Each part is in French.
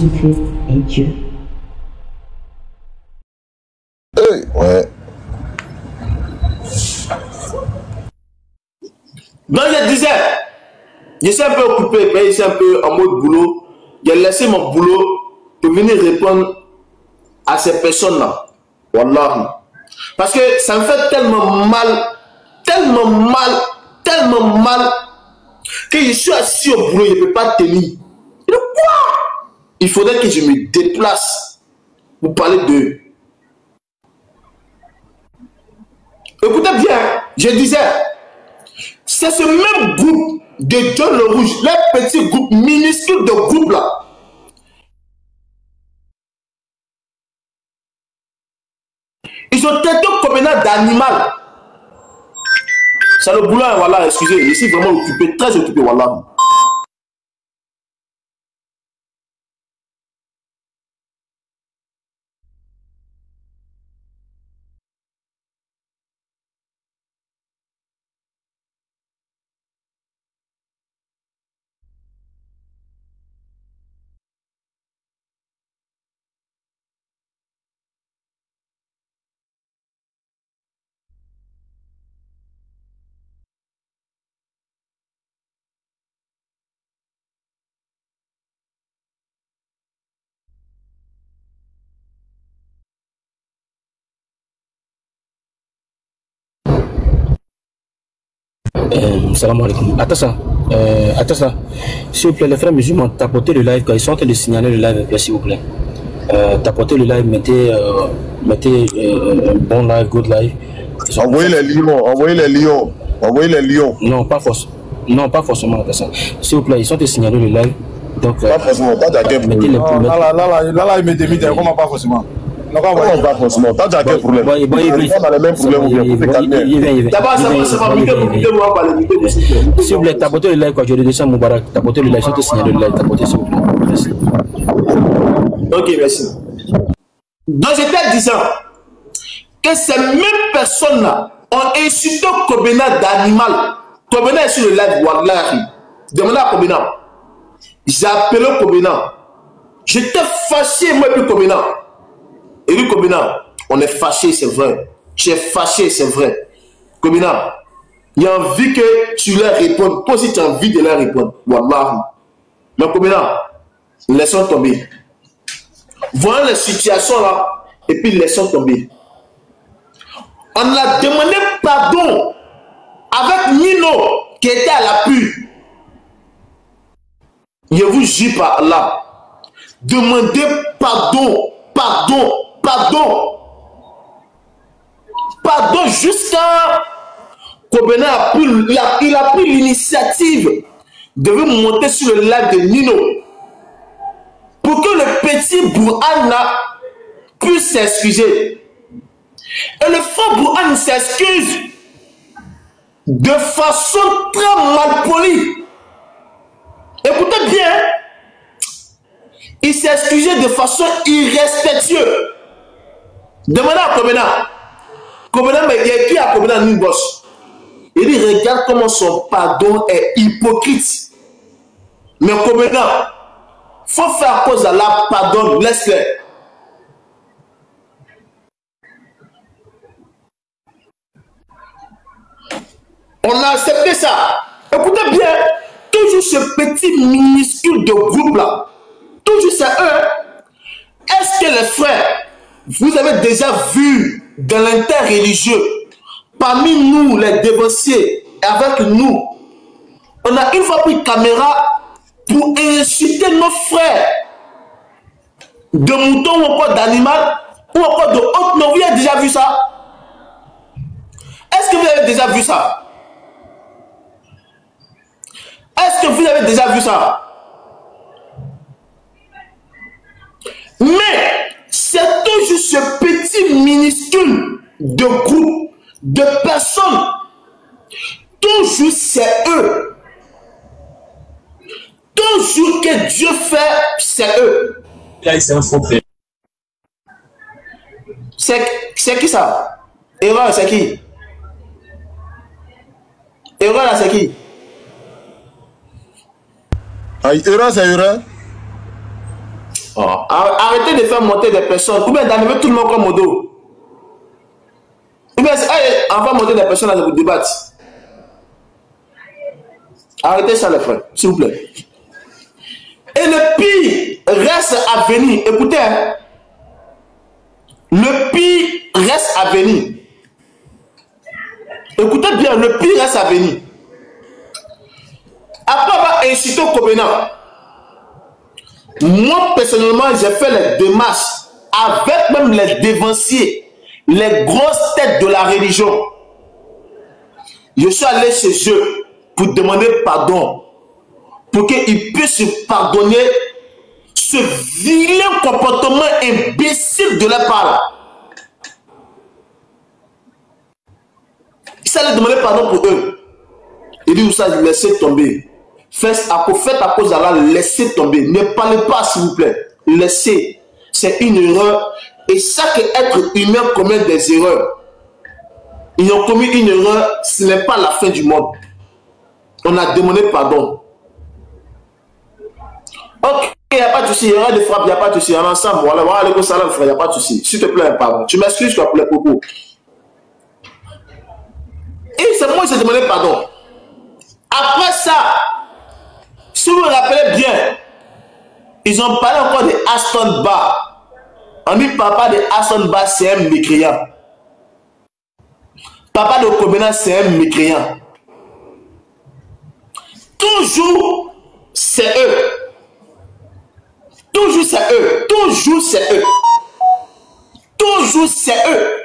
Jésus-Christ est Dieu. Ouais. Donc je disais, je suis un peu occupé, mais je suis un peu en mode boulot. J'ai laissé mon boulot pour venir répondre à ces personnes-là. Wallahi. Parce que ça me fait tellement mal, que je suis assis au boulot, je ne peux pas tenir. Et quoi? Il faudrait que je me déplace pour parler d'eux. Écoutez bien, je disais, c'est ce même groupe de John le Rouge, les petits groupes minuscules de groupes là. Ils ont traité comme un d'animal. C'est le boulot, voilà, excusez, je suis vraiment occupé, très occupé, voilà. Salam alaikum. Attends ça. S'il vous plaît, les frères musulmans, tapotez le live quand ils sont en train de signaler le live, s'il vous plaît. Tapotez le live, mettez un bon live, good live. Envoyez les lions. Non, pas forcément. Attends. S'il vous plaît, ils sont en train de signaler le live. Donc, pas forcément, pas d'accord. Là, il me démite, comment pas forcément? Non, pas forcément. T'as déjà quel problème? Il va dans les mêmes problèmes ou bien pour te calmer. D'abord, ça va moi parler. S'il vous plaît, tapotez le live quand je redescends Moubarak. Tapotez le live, je te signale le live. Tapotez, s'il vous plaît. Merci. Ok, merci. Donc, j'étais disant que ces mêmes personnes-là ont insulté Kobena d'animal. Kobena est sur le live, Wallahi. Demandez à Kobena. J'ai appelé Kobena. J'étais fâché, moi, puis Kobena. Et lui, Kobena, on est fâché, c'est vrai. Tu es fâché, c'est vrai. Kobena, il y a envie que tu leur répondes. Toi aussi, tu as envie de leur répondre. Wallahi. Mais Kobena, laissons tomber. Voyons les situations là, et puis laissons tomber. On a demandé pardon avec Nino qui était à l'appui. Je vous jure par là. Demandez pardon jusqu'à Kobena il a pris l'initiative de monter sur le live de Nino pour que le petit Bourhane puisse s'excuser. Et le frère Bourhane s'excuse de façon très malpolie. Écoutez bien, il s'est excusé de façon irrespectueuse. Demandez à Kobena. Kobena, mais il y a qui à Kobena une bosse. Il dit, regarde comment son pardon est hypocrite. Mais Kobena, faut faire cause à la pardon, laisse-le. On a accepté ça. Écoutez bien, toujours ce petit minuscule de groupe là, toujours c'est eux. Est-ce que les frères, vous avez déjà vu dans l'interreligieux, parmi nous les dévanciers, avec nous, on a une fois pris caméra pour insulter nos frères de moutons ou encore d'animal ou encore de haute. Non, vous avez déjà vu ça? Est-ce que vous avez déjà vu ça? Est-ce que vous avez déjà vu ça? Mais c'est toujours ce petit minuscule de groupe, de personnes. Toujours c'est eux. Toujours que Dieu fait, c'est eux. Là, c'est un faux frère. C'est qui ça? Erreur, c'est qui? Erreur là, c'est qui? Erreur, c'est erreur. Oh. Arrêtez de faire monter des personnes, ou bien d'enlever tout le monde comme modo. Ou bien, on va monter des personnes à vous débattre. Arrêtez ça, les frères, s'il vous plaît. Et le pire reste à venir. Écoutez, hein? Le pire reste à venir. Écoutez bien, le pire reste à venir. Après avoir incité au Covenant, moi personnellement, j'ai fait les démarches avec même les dévanciers, les grosses têtes de la religion. Je suis allé chez eux pour demander pardon, pour qu'ils puissent pardonner ce vilain comportement imbécile de leur part. Il allait demander pardon pour eux. Il dit, vous savez, laissez tomber. Faites à cause d'Allah, laissez tomber. Ne parlez pas, s'il vous plaît. Laissez. C'est une erreur. Et chaque être humain commet des erreurs. Ils ont commis une erreur, ce n'est pas la fin du monde. On a demandé pardon. Ok, il n'y a pas de souci. Il y aura des frappes, il n'y a pas de souci. En ensemble, voilà, il n'y a pas de souci. S'il te plaît, pardon. Tu m'excuses pour les propos. Et c'est moi qui ai demandé pardon. Après ça, si vous vous rappelez bien, ils ont parlé encore de Aston Bar. On dit papa de Aston Bar, c'est un mécréant. Papa de Covenant, c'est un mécréant. Toujours, c'est eux. Toujours, c'est eux. Toujours, c'est eux. Toujours, c'est eux.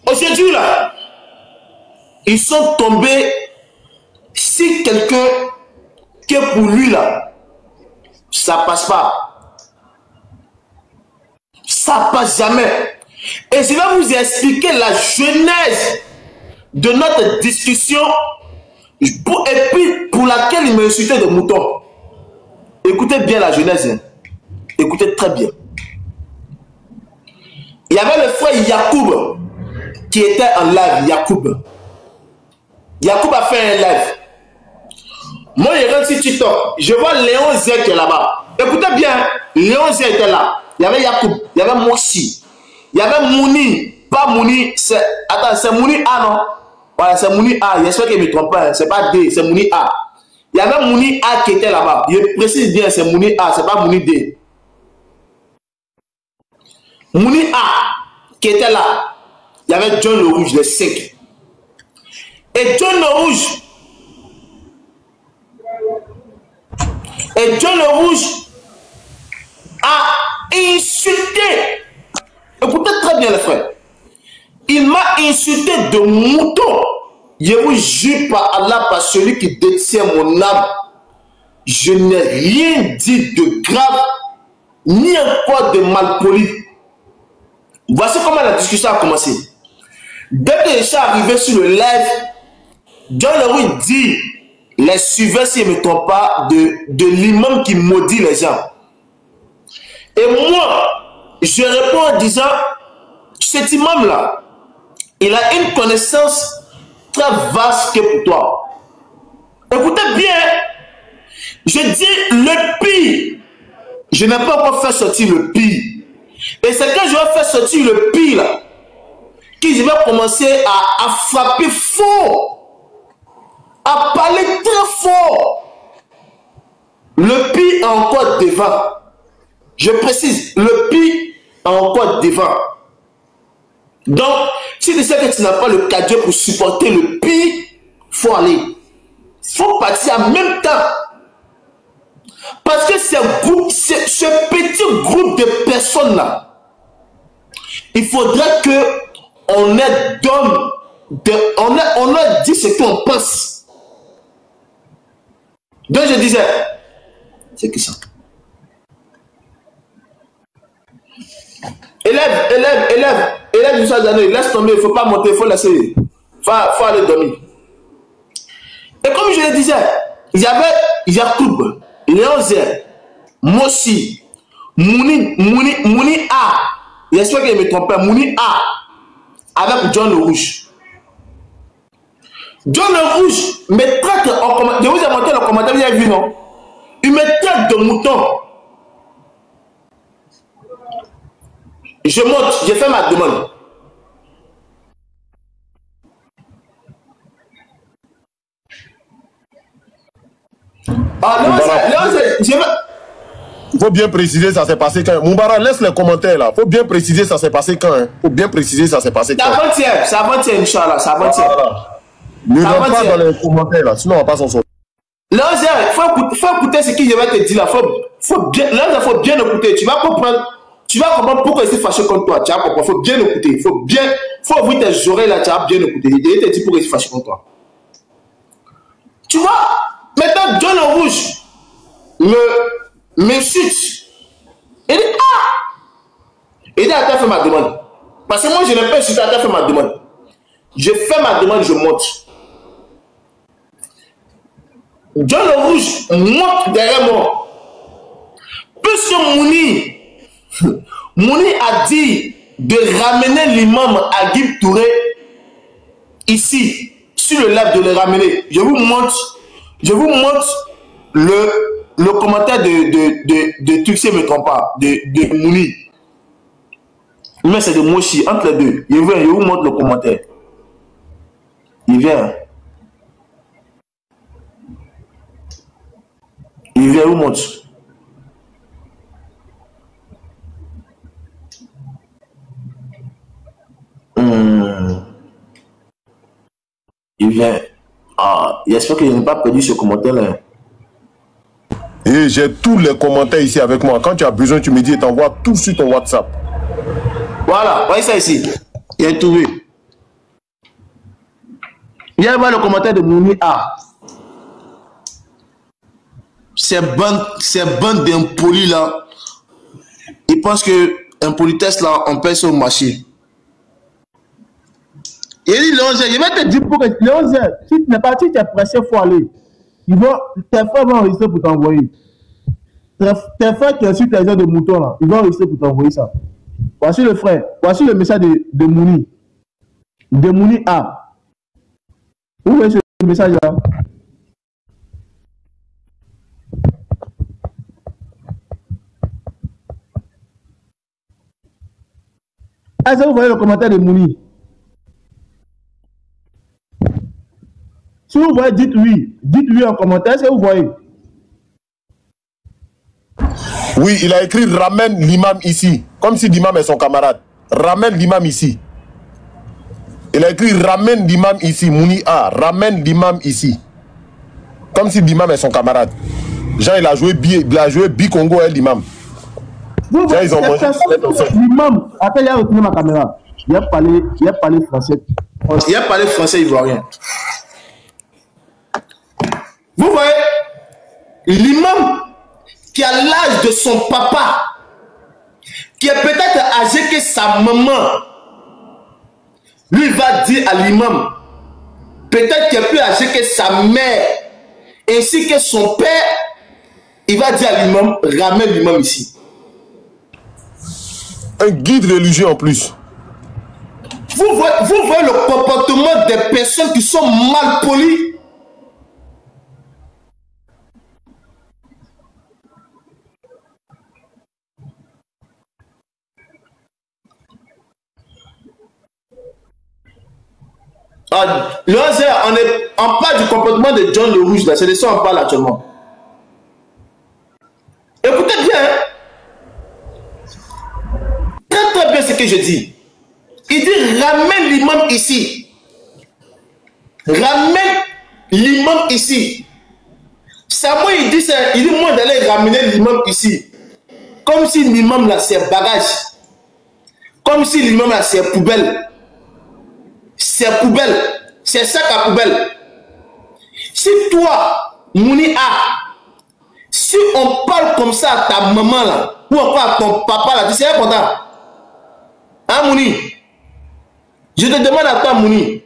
Aujourd'hui, là, ils sont tombés si quelqu'un qui est pour lui, là, ça passe pas. Ça passe jamais. Et je vais vous expliquer la genèse de notre discussion et puis pour laquelle il m'a insulté de mouton. Écoutez bien la genèse. Hein. Écoutez très bien. Il y avait le frère Yacoub qui était en live. Yacoub a fait un live. Moi, je rentre sur TikTok. Je vois Léon Z qui est là-bas. Écoutez bien. Léon Z était là. Il y avait Yacoub. Il y avait Moussi. Il y avait Mouni. Pas Mouni. Attends, c'est Mouni A, non? Voilà, c'est Mouni A. J'espère qu'il ne me trompe pas. C'est pas D, c'est Mouni A. Il y avait Mouni A qui était là-bas. Je précise bien, c'est Mouni A, c'est pas Mouni D. Mouni A qui était là. Il y avait John le Rouge, le 5. Et John le Rouge. Et John le Rouge a insulté. Écoutez très bien les frères. Il m'a insulté de mouton. Je vous jure par Allah, par celui qui détient mon âme. Je n'ai rien dit de grave, ni encore de malpoli. Voici comment la discussion a commencé. Dès que je suis arrivé sur le live, John le Rouge dit, les suiveurs, s'ils ne me trompent pas, de l'imam qui maudit les gens. Et moi, je réponds en disant, cet imam-là, il a une connaissance très vaste que pour toi. Écoutez bien, je dis le pire. Je n'ai pas encore fait sortir le pire. Et c'est quand je vais faire sortir le pire, là, que je vais commencer à frapper fort, à parler très fort. Le pire est encore devant. Je précise, le pire est encore devant. Donc, si tu sais que tu n'as pas le cadeau pour supporter le pire, il faut aller. Il faut partir en même temps. Parce que ce petit groupe de personnes-là, il faudrait qu'on ait d'hommes, on a dit ce qu'on pense. Donc je disais, c'est que ça. Élève du soir d'année, laisse tomber, il ne faut pas monter, il faut laisser. Il faut aller dormir. Et comme je le disais, il y avait Yacoub, Léon Z, Moussi, Mouni A. J'espère qu'il me trompe pas, Mouni A. Avec John le Rouge. John le Rouge me traite en commentaire. Je vous ai montré le commentaire, vous avez vu, non? Il me traite de mouton. Je monte, j'ai fait ma demande. Il faut bien préciser ça s'est passé quand. Moubara, laisse les commentaires là. Il faut bien préciser ça s'est passé quand. Il faut bien préciser ça s'est passé quand. C'est avant-hier, Inch'Allah. C'est avant-hier. Ne rentre pas dans les commentaires là, sinon on va pas s'en sortir. Là, il faut écouter ce que je vais te dire là. Faut bien écouter. Tu vas comprendre. Tu vas comprendre pourquoi il s'est fâché contre toi. Tu vas comprendre. Il faut bien écouter. Il faut ouvrir tes oreilles là. Tu vas bien écouter. Il te dit pourquoi il s'est fâché contre toi. Tu vois, maintenant, John Rouge me chute. Il dit, il dit, attends, fais ma demande. Parce que moi, je n'ai pas chuté, attends, fais ma demande. Je fais ma demande, je monte. John Rouge monte derrière moi. Puisque Mouni a dit de ramener l'imam Agib Touré ici, sur le live, de le ramener. Je vous montre le commentaire de Tuxé, me trompe pas, de Mouni. Mais c'est de Moshi, entre les deux. Je vous montre le commentaire. Il vient, vous montre. Il vient. J'espère que je n'ai pas perdu ce commentaire-là. Et j'ai tous les commentaires ici avec moi. Quand tu as besoin, tu me dis et t'envoies tout sur ton WhatsApp. Voilà, voyez ça ici. Il a trouvé. Il y a le commentaire de Mouni A. Ces bandes d'impolis là, ils pensent que impolitesse là, on paye sur le marché. Il dit Léonzé, je vais te dire pour que Léonzé, si tu n'es pas, si tu es pressé, il faut aller. Tes frères vont enregistrer pour t'envoyer. Tes frères qui ont su tes heures de mouton là, ils vont enregistrer pour t'envoyer ça. Voici le frère, voici le message de Mouni. De Mouni A. Vous voyez ce message là? Est-ce que vous voyez le commentaire de Mouni? Si vous voyez, dites oui en commentaire. Est-ce que vous voyez? Oui, il a écrit ramène l'imam ici, comme si l'imam est son camarade. Ramène l'imam ici. Il a écrit ramène l'imam ici, Mouni A, ramène l'imam ici. Comme si l'imam est son camarade. Jean, il a joué Bi-Congo et l'imam. Jean, ils ont mangé l'imam. Attends, il a retenu ma caméra. Il a parlé français. Il a parlé français ivoirien. Vous voyez, l'imam qui a l'âge de son papa, qui est peut-être âgé que sa maman, lui va dire à l'imam, peut-être qu'il est plus âgé que sa mère, ainsi que son père, il va dire à l'imam, ramène l'imam ici. Un guide religieux en plus. Vous voyez le comportement des personnes qui sont mal polies. On parle du comportement de John le Rouge, là, c'est de ça qu'on parle actuellement. Écoutez bien, très bien ce que je dis. Il dit ramène l'imam ici. Ramène l'imam ici. Ça, moi, il dit moi d'aller ramener l'imam ici. Comme si l'imam là c'est bagage. Comme si l'imam là c'est poubelle. C'est poubelle. C'est sac à poubelle. Si toi, Mouni A, si on parle comme ça à ta maman là, ou encore à ton papa là, tu serais content? Hein, Mouni? Je te demande à toi, Mouni,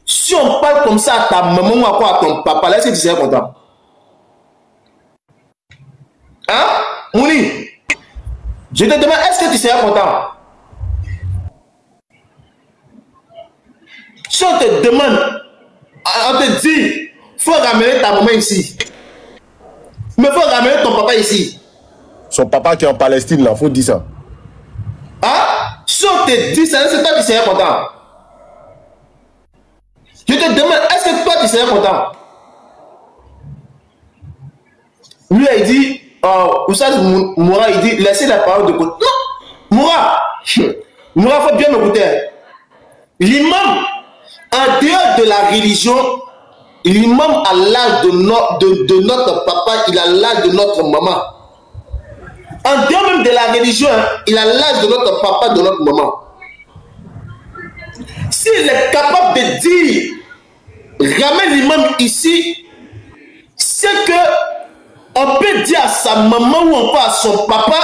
si on parle comme ça à ta maman ou encore à ton papa là, est-ce que tu serais content? Hein, Mouni? Je te demande, est-ce que tu serais content? Si on te demande, on te dit, il faut ramener ta maman ici. Mais il faut ramener ton papa ici. Son papa qui est en Palestine, là, faut dire ça. Hein? Si on te dit ça, c'est toi qui serais content. Je te demande, est-ce que toi tu serais content? Lui, il dit, Oussad Moura, il dit, laissez la parole de côté. Non, Moura, Moura, faut bien m'écouter. L'imam, en dehors de la religion, l'imam a l'âge de notre papa, il a l'âge de notre maman. En dehors même de la religion, il a l'âge de notre papa, de notre maman. S'il est capable de dire, ramène l'imam ici, c'est que on peut dire à sa maman ou encore à son papa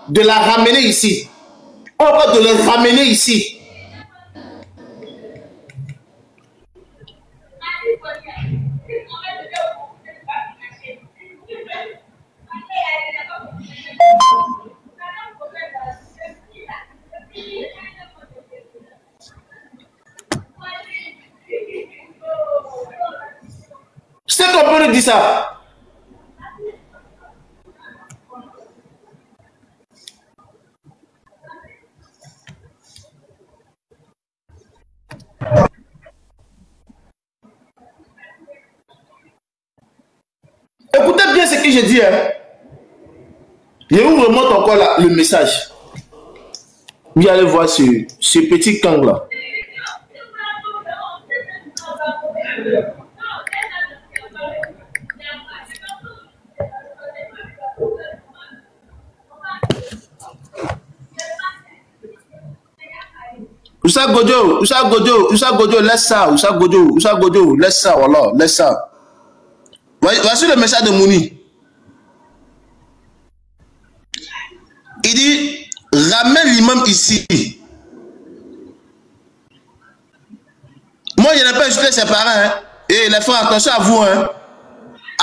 de la ramener ici. On va de le ramener ici. C'est qu'on peut lui dire ça. Écoutez bien ce que je dis. Hein. Je vous remonte encore là, le message. Vous allez voir ce petit Kang là. Oussa Godio, laisse ça, Oussa Godio, laisse ça, voilà, laisse ça. Voici le message de Mouni. Il dit, ramène l'imam ici. Moi, je n'ai pas insulté ses parents. Hein. Et les frères, attention à vous. Hein.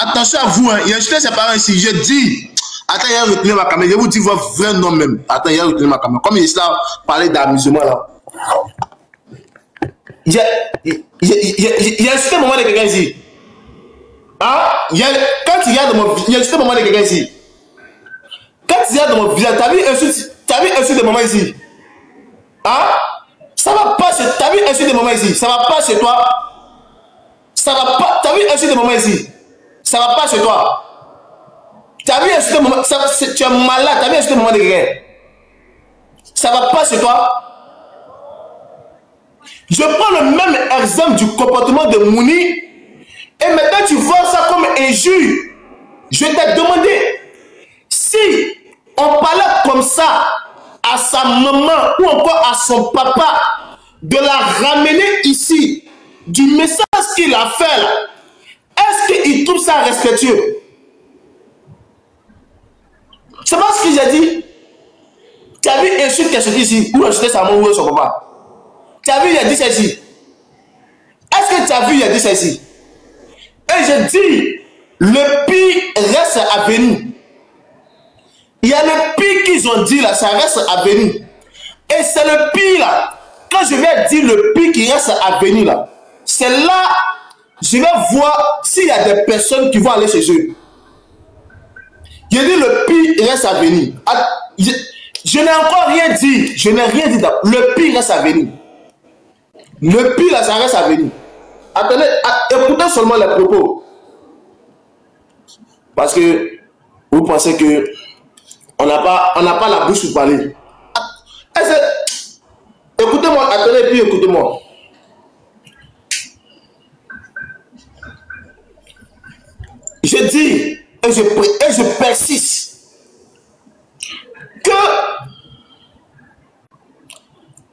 Attention à vous. Hein. Il a insulté ses parents ici. Je dis, attends, il a retenu ma caméra. Je vous dis votre vrai nom même. Attends, il a retenu ma caméra. Comme il est là, parler d'amusement là. Il a insulté le moment de quelqu'un ici. Hein? Quand il y a de mon visage, il a insulté le moment de quelqu'un ici. Quand il y a de mon visage, t'as vu insulter le moment ici? Hein? Ça va pas chez toi. T'as vu insulter le moment ici? Ça va pas chez toi. Ça va pas. T'as vu insulter le moment ici? Ça va pas chez toi. T'as vu insulter le moment. Tu es malade. T'as vu insulter le moment de quelqu'un? Ça va pas chez toi. Je prends le même exemple du comportement de Mouni et maintenant tu vois ça comme injure. Je t'ai demandé si on parlait comme ça à sa maman ou encore à son papa de la ramener ici du message qu'il a fait là. Est-ce qu'il trouve ça respectueux? C'est pas ce que j'ai dit. Tu as vu insulte quelqu'un ici ou insulter sa maman ou son papa? Tu as vu, il a dit ça ici. Est-ce que tu as vu, il a dit ça ici? Et je dis, le pire reste à venir. Il y a le pire qu'ils ont dit là, ça reste à venir. Et c'est le pire là. Quand je vais dire le pire qui reste à venir là, c'est là, je vais voir s'il y a des personnes qui vont aller chez eux. Je dis le pire reste à venir. Je n'ai encore rien dit. Je n'ai rien dit. Le pire reste à venir. Le pire là, ça reste à venir. Attendez, écoutez seulement les propos. Parce que vous pensez que on n'a pas la bouche pour parler. Écoutez-moi, attendez, puis écoutez-moi. Je dis et je persiste que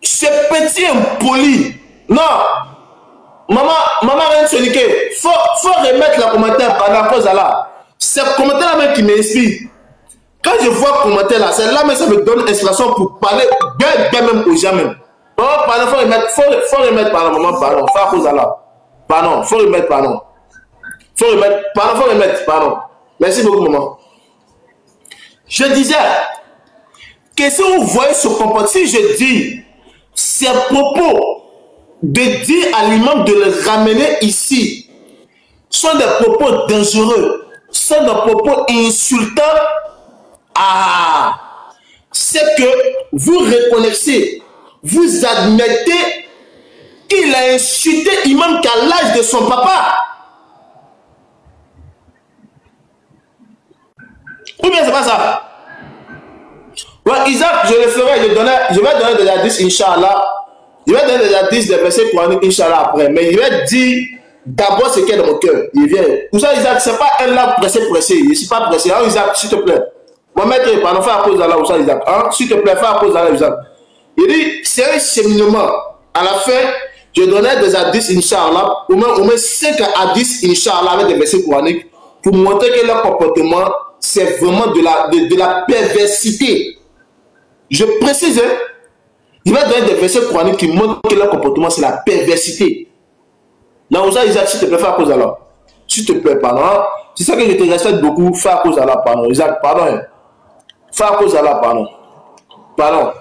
ce petit impoli, non, maman vient de se niquer. Faut remettre le commentaire par la cause là. C'est le commentaire là même qui m'inspire. Quand je vois le commentaire là, c'est là même ça me donne inspiration pour parler bien même aux gens même. Oh, pardon, faut remettre pardon, maman, pardon, faut à cause là. Pardon, faut remettre pardon. Faut remettre pardon. Merci beaucoup maman. Je disais que si vous voyez ce comportement, si je dis ces propos de dire à l'imam de le ramener ici sont des propos dangereux. sont des propos insultants, c'est que vous reconnaissez, vous admettez qu'il a insulté Imam qu'à l'âge de son papa. Ou bien c'est pas ça? Ouais, Isaac, je le ferai, je vais donner des hadiths, Inch'Allah. Je vais donner des hadiths, des versets coraniques, Inch'Allah, après. Mais je vais dire d'abord ce qu'il y a dans mon cœur. Il vient. Pour ça, Isaac, c'est pas un là pressé. Je ne suis pas pressé. Hein, Isaac, s'il te plaît. Mon maître, pardon, fais à cause d'Allah, ou ça, Isaac. Hein, s'il te plaît, fais à cause d'Allah, Isaac. Il dit, c'est un cheminement. À la fin, je donnais des hadiths, Inch'Allah, au moins 5 hadiths, Inch'Allah, avec des versets coraniques, pour montrer que leur comportement, c'est vraiment de la perversité. Je précise, hein, il va donner des versets coraniques qui montrent que leur comportement, c'est la perversité. Donc, ça, Isaac, s'il te plaît, fais à cause d'Allah. S'il te plaît, pardon. C'est ça que je te respecte beaucoup, fais à cause d'Allah, pardon. Isaac, pardon. Hein. Fais à cause d'Allah, pardon. Pardon.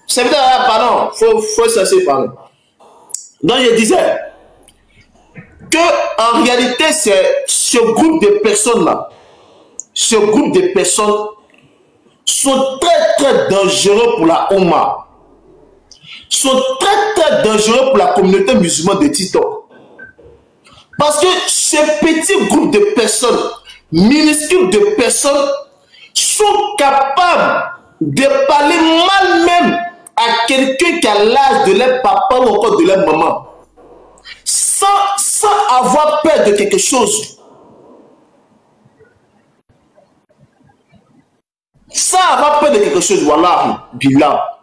Ça veut dire, pardon, faut cesser, pardon. Donc, je disais que en réalité, c'est ce groupe de personnes-là, ce groupe de personnes sont très très dangereux pour la Oumma, sont très très dangereux pour la communauté musulmane de TikTok. Parce que ce petit groupe de personnes, minuscules de personnes, sont capables de parler mal même à quelqu'un qui a l'âge de leur papa ou encore de leur maman. Sans avoir peur de quelque chose. Sans avoir peur de quelque chose, voilà, billah.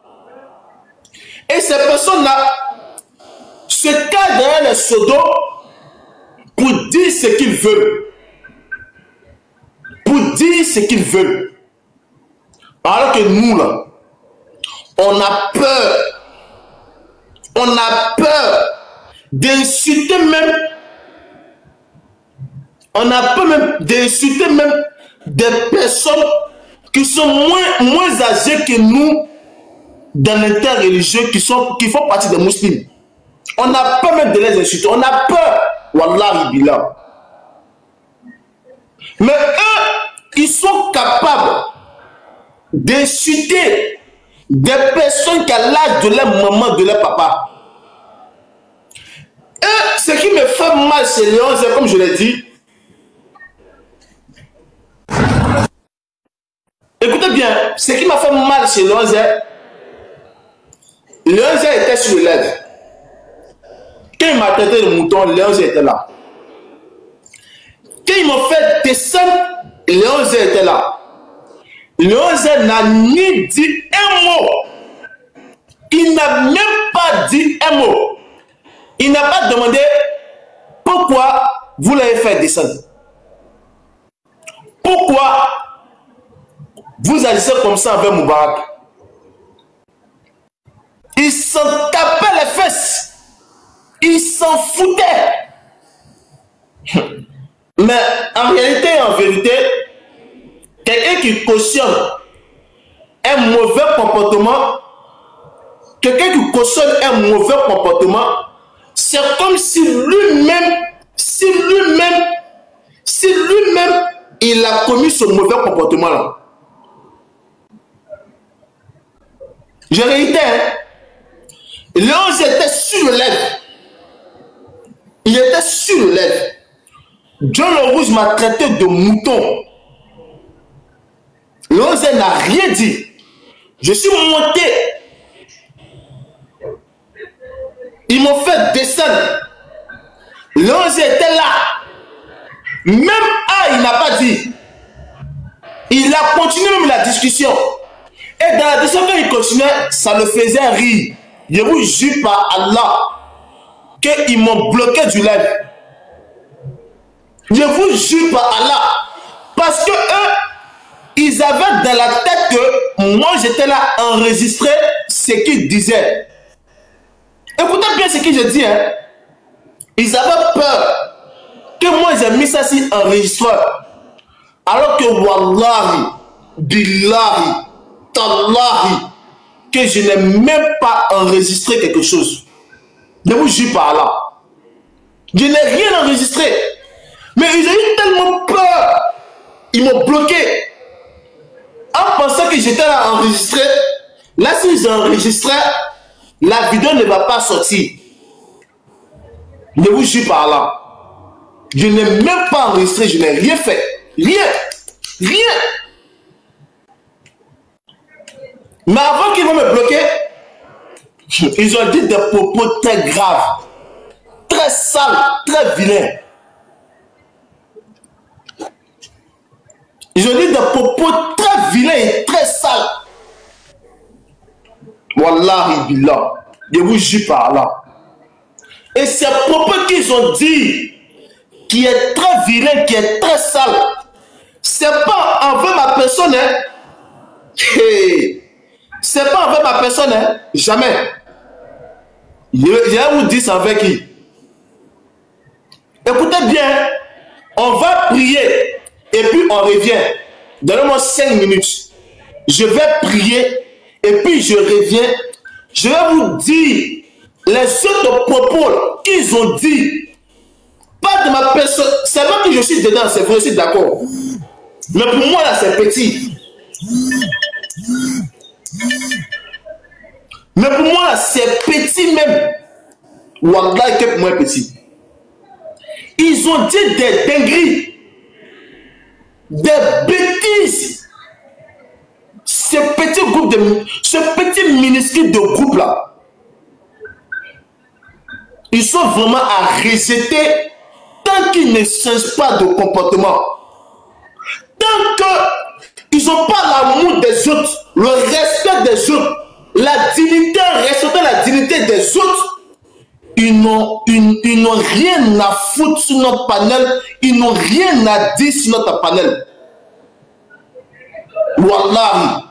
Et ces personnes-là se cachent derrière les pseudos pour dire ce qu'ils veulent. Pour dire ce qu'ils veulent. Alors que nous, là, on a peur. On a peur d'insulter même. On a peur même d'insulter même des personnes qui sont moins âgées que nous dans l'interreligieux, qui font partie des musulmans. On a peur même de les insulter. On a peur. Wallahi billah. Mais eux, ils sont capables d'insulter des personnes qui ont l'âge de leur maman, de leur papa. Et ce qui me fait mal chez Léon, c'est comme je l'ai dit. Écoutez bien, ce qui m'a fait mal chez Léon, était sur le live. Quand il m'a traité de mouton, Léon était là. Quand ils m'ont fait descendre, Léon était là. Léon n'a ni dit un mot. Il n'a même pas dit un mot. Il n'a pas demandé pourquoi vous l'avez fait descendre. Pourquoi vous agissez comme ça avec Moubarak. Il s'en tapait les fesses. Il s'en foutait. Mais en réalité, en vérité, quelqu'un qui cautionne un mauvais comportement, c'est comme si lui-même, il a commis ce mauvais comportement-là. Je réitère, Léon était sur le lèvre. Il était sur le lèvre. John le Rouge m'a traité de mouton. Léon n'a rien dit. Je suis monté. Ils m'ont fait descendre. Léon était là. Même il n'a pas dit. Il a continué même la discussion. Et dans la discussion, quand il continuait, ça le faisait rire. Je vous jure par Allah qu'ils m'ont bloqué du live. Je vous jure par Allah. Parce que eux, ils avaient dans la tête que moi, j'étais là enregistré ce qu'ils disaient. Écoutez bien ce que je dis. Hein. Ils avaient peur que moi, j'ai mis ça sur enregistreur. Alors que wallahi, billahi, tallahi, que je n'ai même pas enregistré quelque chose. Je vous jure par là. Je n'ai rien enregistré. Mais ils ont eu tellement peur. Ils m'ont bloqué. En pensant que j'étais là enregistré. Là, s'ils enregistraient, la vidéo ne va pas sortir. Je vous jure par là. Je n'ai même pas enregistré, je n'ai rien fait. Rien. Rien. Mais avant qu'ils vont me bloquer, ils ont dit des propos très graves, très sales, très vilains. Ils ont dit des propos très vilains et très sales. Wallahi billah, je vous jure par là. Et ces propos qu'ils ont dit, qui est très vilain, qui est très sale, c'est pas envers ma personne, hein. Hey. C'est pas envers ma personne, hein. Jamais. Je vais vous dire ça avec qui. Écoutez bien, on va prier et puis on revient. Donnez-moi 5 minutes. Je vais prier et puis je reviens. Je vais vous dire les autres propos qu'ils ont dit. Pas de ma personne. C'est vrai que je suis dedans, c'est vrai, je suis d'accord. Mais pour moi, là, c'est petit. Mais pour moi, là, c'est petit même. Wallah, que pour moi, petit. Ils ont dit des dingueries. Des bêtises. Ce petit groupe de... Ce petit minuscule de groupe là. Ils sont vraiment à rejeter tant qu'ils ne changent pas de comportement. Tant qu'ils n'ont pas l'amour des autres, le respect des autres, la dignité, respecter la dignité des autres, ils n'ont rien à foutre sur notre panel, ils n'ont rien à dire sur notre panel. Wallahi.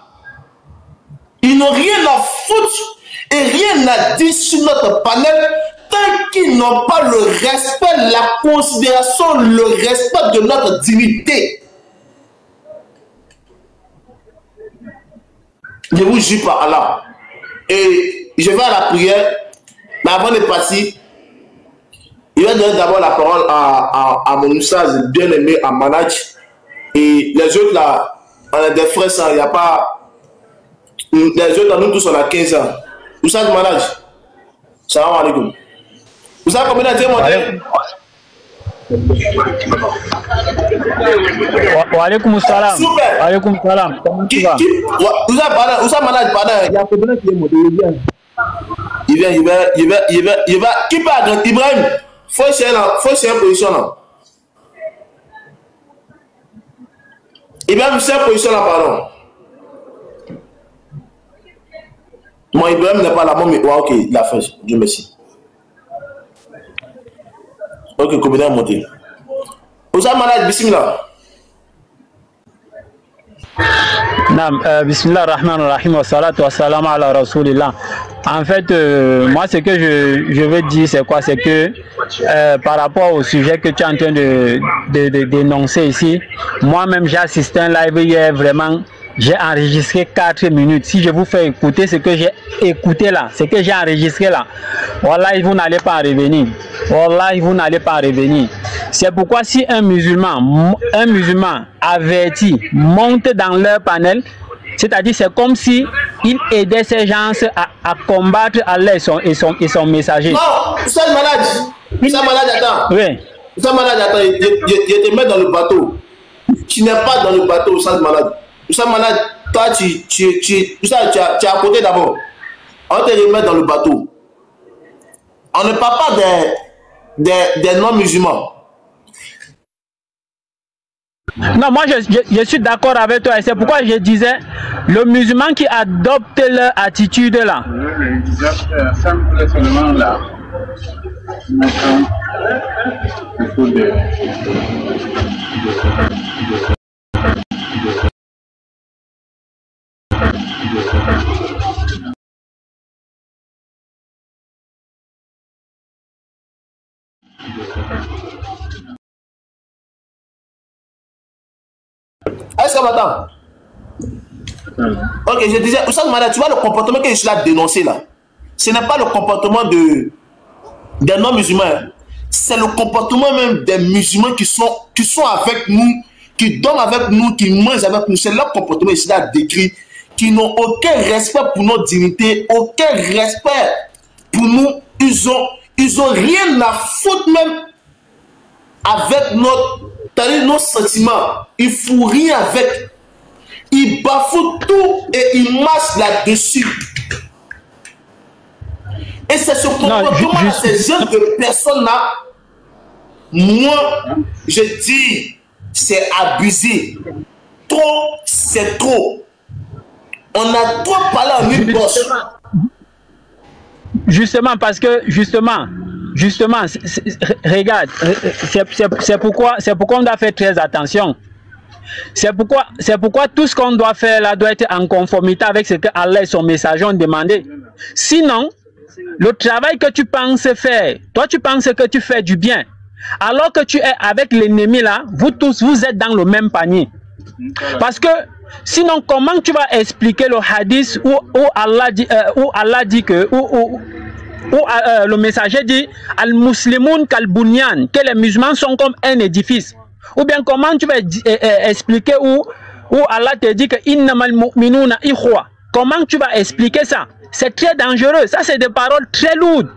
Ils n'ont rien à foutre et rien à dire sur notre panel tant qu'ils n'ont pas le respect, la considération, le respect de notre dignité. Je vous jure par Allah. Et je vais à la prière, mais avant de partir, il va donner d'abord la parole à mon Oussaz bien-aimé, à Manaj. Et les autres là, on a des frères, il n'y a pas... Les autres, nous tous, on a 15 ans. Oussaz Manaj. Salam alaikum. Oussaz, combien de temps Wa alaikum salam. Super. Wa alaikum salam. Comment tu vas? Oussaz Manaj, pardon. Il y a combien qui est monté? Il va. Qui parle? Ibrahim, faut chercher une position là. Ibrahim, c'est une position là, pardon. Moi, Ibrahim n'est pas là, mais ok, il a fait. Dieu merci. Ok, combien de monté? Oussam Manaj, bismillah. Bismillah ar-Rahman ar-Rahim wa salatu wa salam ala Rasulillah. En fait, moi, ce que je veux dire, c'est quoi? C'est que par rapport au sujet que tu es en train de dénoncer ici, moi-même, j'ai assisté à un live hier, vraiment, j'ai enregistré 4 minutes. Si je vous fais écouter ce que j'ai écouté là, ce que j'ai enregistré là, wallahi, vous n'allez pas revenir. Wallahi, vous n'allez pas revenir. C'est pourquoi si un musulman averti monte dans leur panel, c'est-à-dire c'est comme si il aidait ces gens à combattre Allah et son messager. Non, Oussam Manaj, attends. Oui. Oussam Manaj, attends, je te mets dans le bateau. Tu n'es pas dans le bateau, Oussam Manaj. Oussam Manaj, toi, tu es à côté d'abord. On te remet dans le bateau. On ne parle pas des non-musulmans. Non, moi je suis d'accord avec toi et c'est pourquoi je disais le musulman qui adopte leur attitude là. Seulement là. Est-ce que m'attends? Ok, je disais, Oussam Manaj, tu vois le comportement que je suis là dénoncer là. Ce n'est pas le comportement des non-musulmans. c'est le comportement même des musulmans qui sont avec nous, qui dorment avec nous, qui mangent avec nous. C'est leur comportement ici là décrit, qui n'ont aucun respect pour notre dignité, aucun respect pour nous. Ils ont rien à foutre même avec nos sentiments. Ils ne font rien avec. Ils bafouent tout et ils marchent là-dessus. Et c'est ce comportement, ces gens de personnes-là, moi, je dis, c'est abusé. Trop, c'est trop. On a trop parlé en une poche. Justement, parce que, justement, regarde, c'est pourquoi on doit faire très attention. C'est pourquoi tout ce qu'on doit faire là doit être en conformité avec ce que Allah et son messager ont demandé. Sinon, le travail que tu penses faire, toi tu penses que tu fais du bien, alors que tu es avec l'ennemi là, vous tous vous êtes dans le même panier. Parce que sinon, comment tu vas expliquer le hadith où Allah dit que le messager dit al-muslimoun kal-bunyan, que les musulmans sont comme un édifice? Ou bien comment tu vas expliquer où Allah te dit que innamal mu'minuna ikhwa? Comment tu vas expliquer ça? C'est très dangereux. Ça, c'est des paroles très lourdes.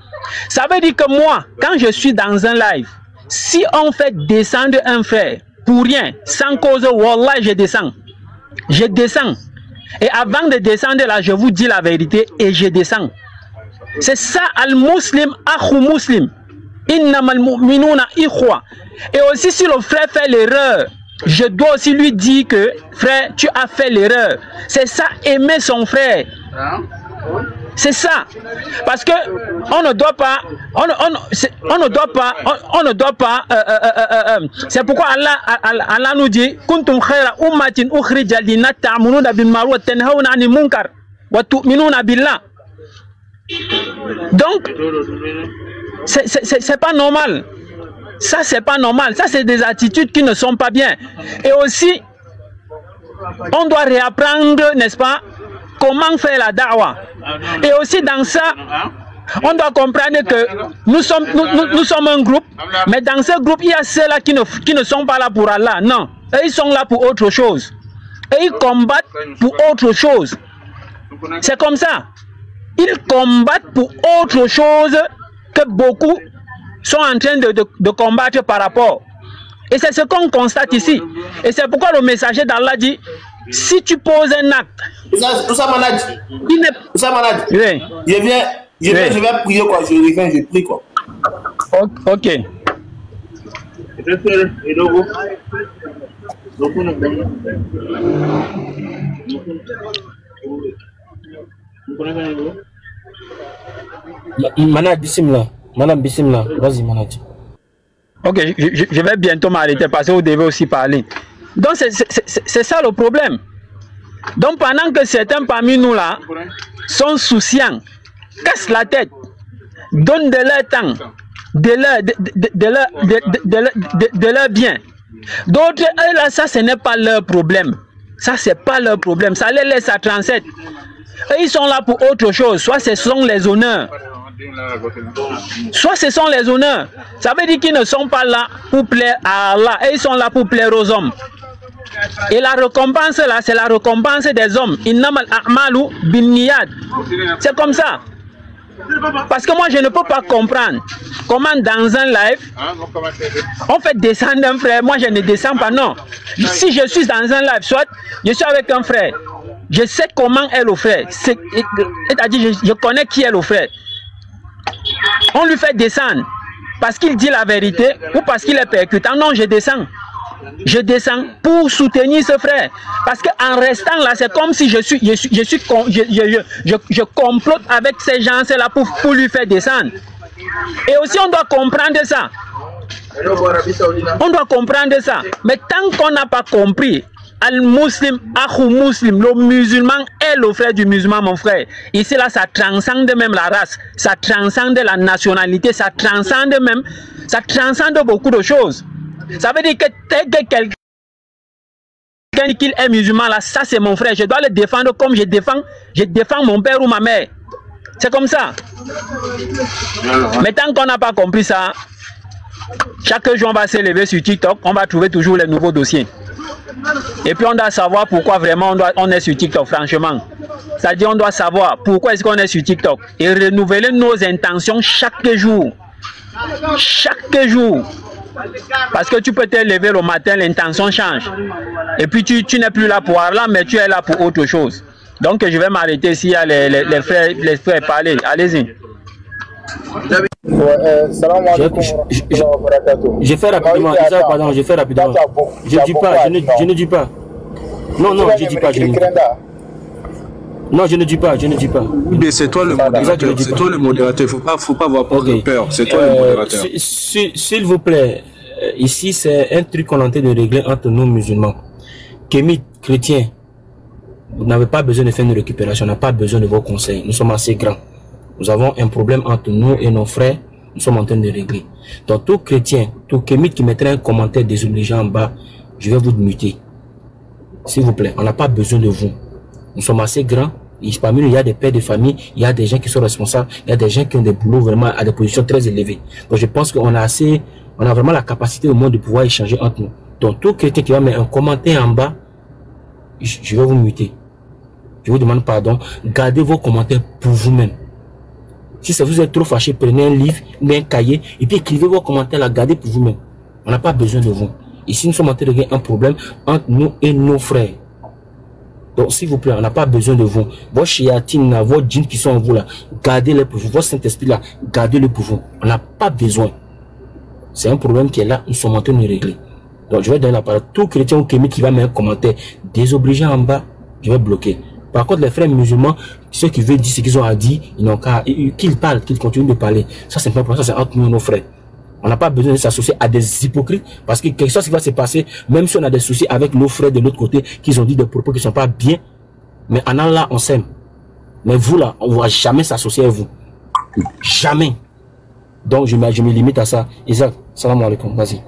Ça veut dire que moi, quand je suis dans un live, si on fait descendre un frère pour rien, sans cause, wallah, je descends. Je descends. Et avant de descendre là, je vous dis la vérité et je descends. C'est ça, al-muslim, akhu muslim. Innamal mu'minuna ikhwa. Et aussi, si le frère fait l'erreur, je dois aussi lui dire que, frère, tu as fait l'erreur. C'est ça, aimer son frère. C'est ça. Parce que on ne doit pas, c'est pourquoi Allah nous dit, kuntum khayra ummatin ukhrija lin-nas ta'muruna bil ma'ruf wa tanhauna 'anil munkar wa tu'minuna billah. Donc, c'est pas normal. Ça, c'est pas normal. Ça, c'est des attitudes qui ne sont pas bien. Et aussi, on doit réapprendre, n'est-ce pas, comment faire la da'wah. Et aussi, dans ça, on doit comprendre que nous sommes un groupe, mais dans ce groupe, il y a ceux-là qui ne sont pas là pour Allah. Non, eux, ils sont là pour autre chose. Et ils combattent pour autre chose. C'est comme ça. Ils combattent pour autre chose que beaucoup sont en train de combattre par rapport. Et c'est ce qu'on constate ici. Et c'est pourquoi le messager d'Allah dit, si tu poses un acte... Oussa Manad, oui. Je vais prier quoi, je reviens, je prie quoi. Ok. Manad, bismillah. Madame Bissimla, vas-y, Manad. Ok, je vais bientôt m'arrêter parce que vous devez aussi parler. Donc, c'est ça le problème. Donc, pendant que certains parmi nous là sont souciants, cassent la tête, donnent de leur temps, de leur bien. D'autres, eux là, ça, ce n'est pas leur problème. Ça, c'est pas leur problème. Ça les laisse à 37. Eux, ils sont là pour autre chose. Soit ce sont les honneurs. Soit ce sont les honneurs. Ça veut dire qu'ils ne sont pas là pour plaire à Allah. Et ils sont là pour plaire aux hommes. Et la récompense là, c'est la récompense des hommes. Innamal a'malu binniyat. C'est comme ça. Parce que moi je ne peux pas comprendre comment dans un live on fait descendre un frère. Moi je ne descends pas, non. Si je suis dans un live, soit je suis avec un frère, je sais comment est le frère, c'est-à-dire je connais qui est le frère. On lui fait descendre parce qu'il dit la vérité ou parce qu'il est percutant. Non, je descends. Je descends pour soutenir ce frère. Parce qu'en restant là, c'est comme si je complote avec ces gens-là pour lui faire descendre. Et aussi, on doit comprendre ça. On doit comprendre ça. Mais tant qu'on n'a pas compris, Al-Muslim, Akhou Muslim, le musulman est le frère du musulman, mon frère. Ici, là, ça transcende même la race, ça transcende la nationalité, ça transcende beaucoup de choses. Ça veut dire que quelqu'un qui est musulman, là, ça c'est mon frère. Je dois le défendre comme je défends mon père ou ma mère. C'est comme ça. Mais tant qu'on n'a pas compris ça, Chaque jour, on va s'élever sur TikTok, on va trouver toujours les nouveaux dossiers. Et puis, on doit savoir pourquoi vraiment on est sur TikTok, franchement. C'est-à-dire, on doit savoir pourquoi est-ce qu'on est sur TikTok. Et renouveler nos intentions chaque jour. Chaque jour. Parce que tu peux te lever le matin, l'intention change. Et puis, tu n'es plus là pour Allah, mais tu es là pour autre chose. Donc, je vais m'arrêter s'il y a les frères parler. Allez-y. Je fais rapidement, Isaac, pardon, je fais rapidement. Je ne dis pas. Non, je ne dis pas. Non, je ne dis pas. Mais c'est toi le modérateur. C'est toi le modérateur. Faut pas avoir peur. C'est toi le modérateur. S'il vous plaît, ici c'est un truc qu'on est en train de régler entre nous musulmans. Kémit, chrétiens, vous n'avez pas besoin de faire une récupération. On n'a pas besoin de vos conseils. Nous sommes assez grands. Nous avons un problème entre nous et nos frères. Nous sommes en train de régler. Donc tout chrétien, tout kémite qui mettrait un commentaire désobligeant en bas, je vais vous muter. S'il vous plaît, on n'a pas besoin de vous. Nous sommes assez grands. Et parmi nous, il y a des pères de famille, il y a des gens qui sont responsables, il y a des gens qui ont des boulots vraiment à des positions très élevées. Donc je pense qu'on a vraiment la capacité au moins de pouvoir échanger entre nous. Donc tout chrétien qui va mettre un commentaire en bas, je vais vous muter. Je vous demande pardon. Gardez vos commentaires pour vous-même. Si vous êtes trop fâché, prenez un livre, un cahier, et puis écrivez vos commentaires là, gardez pour vous-même. On n'a pas besoin de vous. Ici, nous sommes en train de régler un problème entre nous et nos frères. Donc, s'il vous plaît, on n'a pas besoin de vous. Vos chiatines, vos djinns qui sont en vous là, gardez-les pour vous. Vos Saint-Esprit là, gardez-les pour vous. On n'a pas besoin. C'est un problème qui est là, nous sommes en train de régler. Donc, je vais donner la parole. Tout chrétien ou kémite qui va mettre un commentaire désobligeant en bas, je vais bloquer. Par contre, les frères musulmans, ceux qui veulent dire ce qu'ils ont à dire, ils n'ont qu'à, qu'ils parlent, qu'ils continuent de parler. Ça, c'est pas pour ça, c'est entre nous et nos frères. On n'a pas besoin de s'associer à des hypocrites, parce que quelque chose qui va se passer, même si on a des soucis avec nos frères de l'autre côté, qu'ils ont dit des propos qui ne sont pas bien, mais en Allah, on s'aime. Mais vous là, on ne va jamais s'associer à vous. Jamais. Donc, je me limite à ça. Isaac, salam alaikum, vas-y.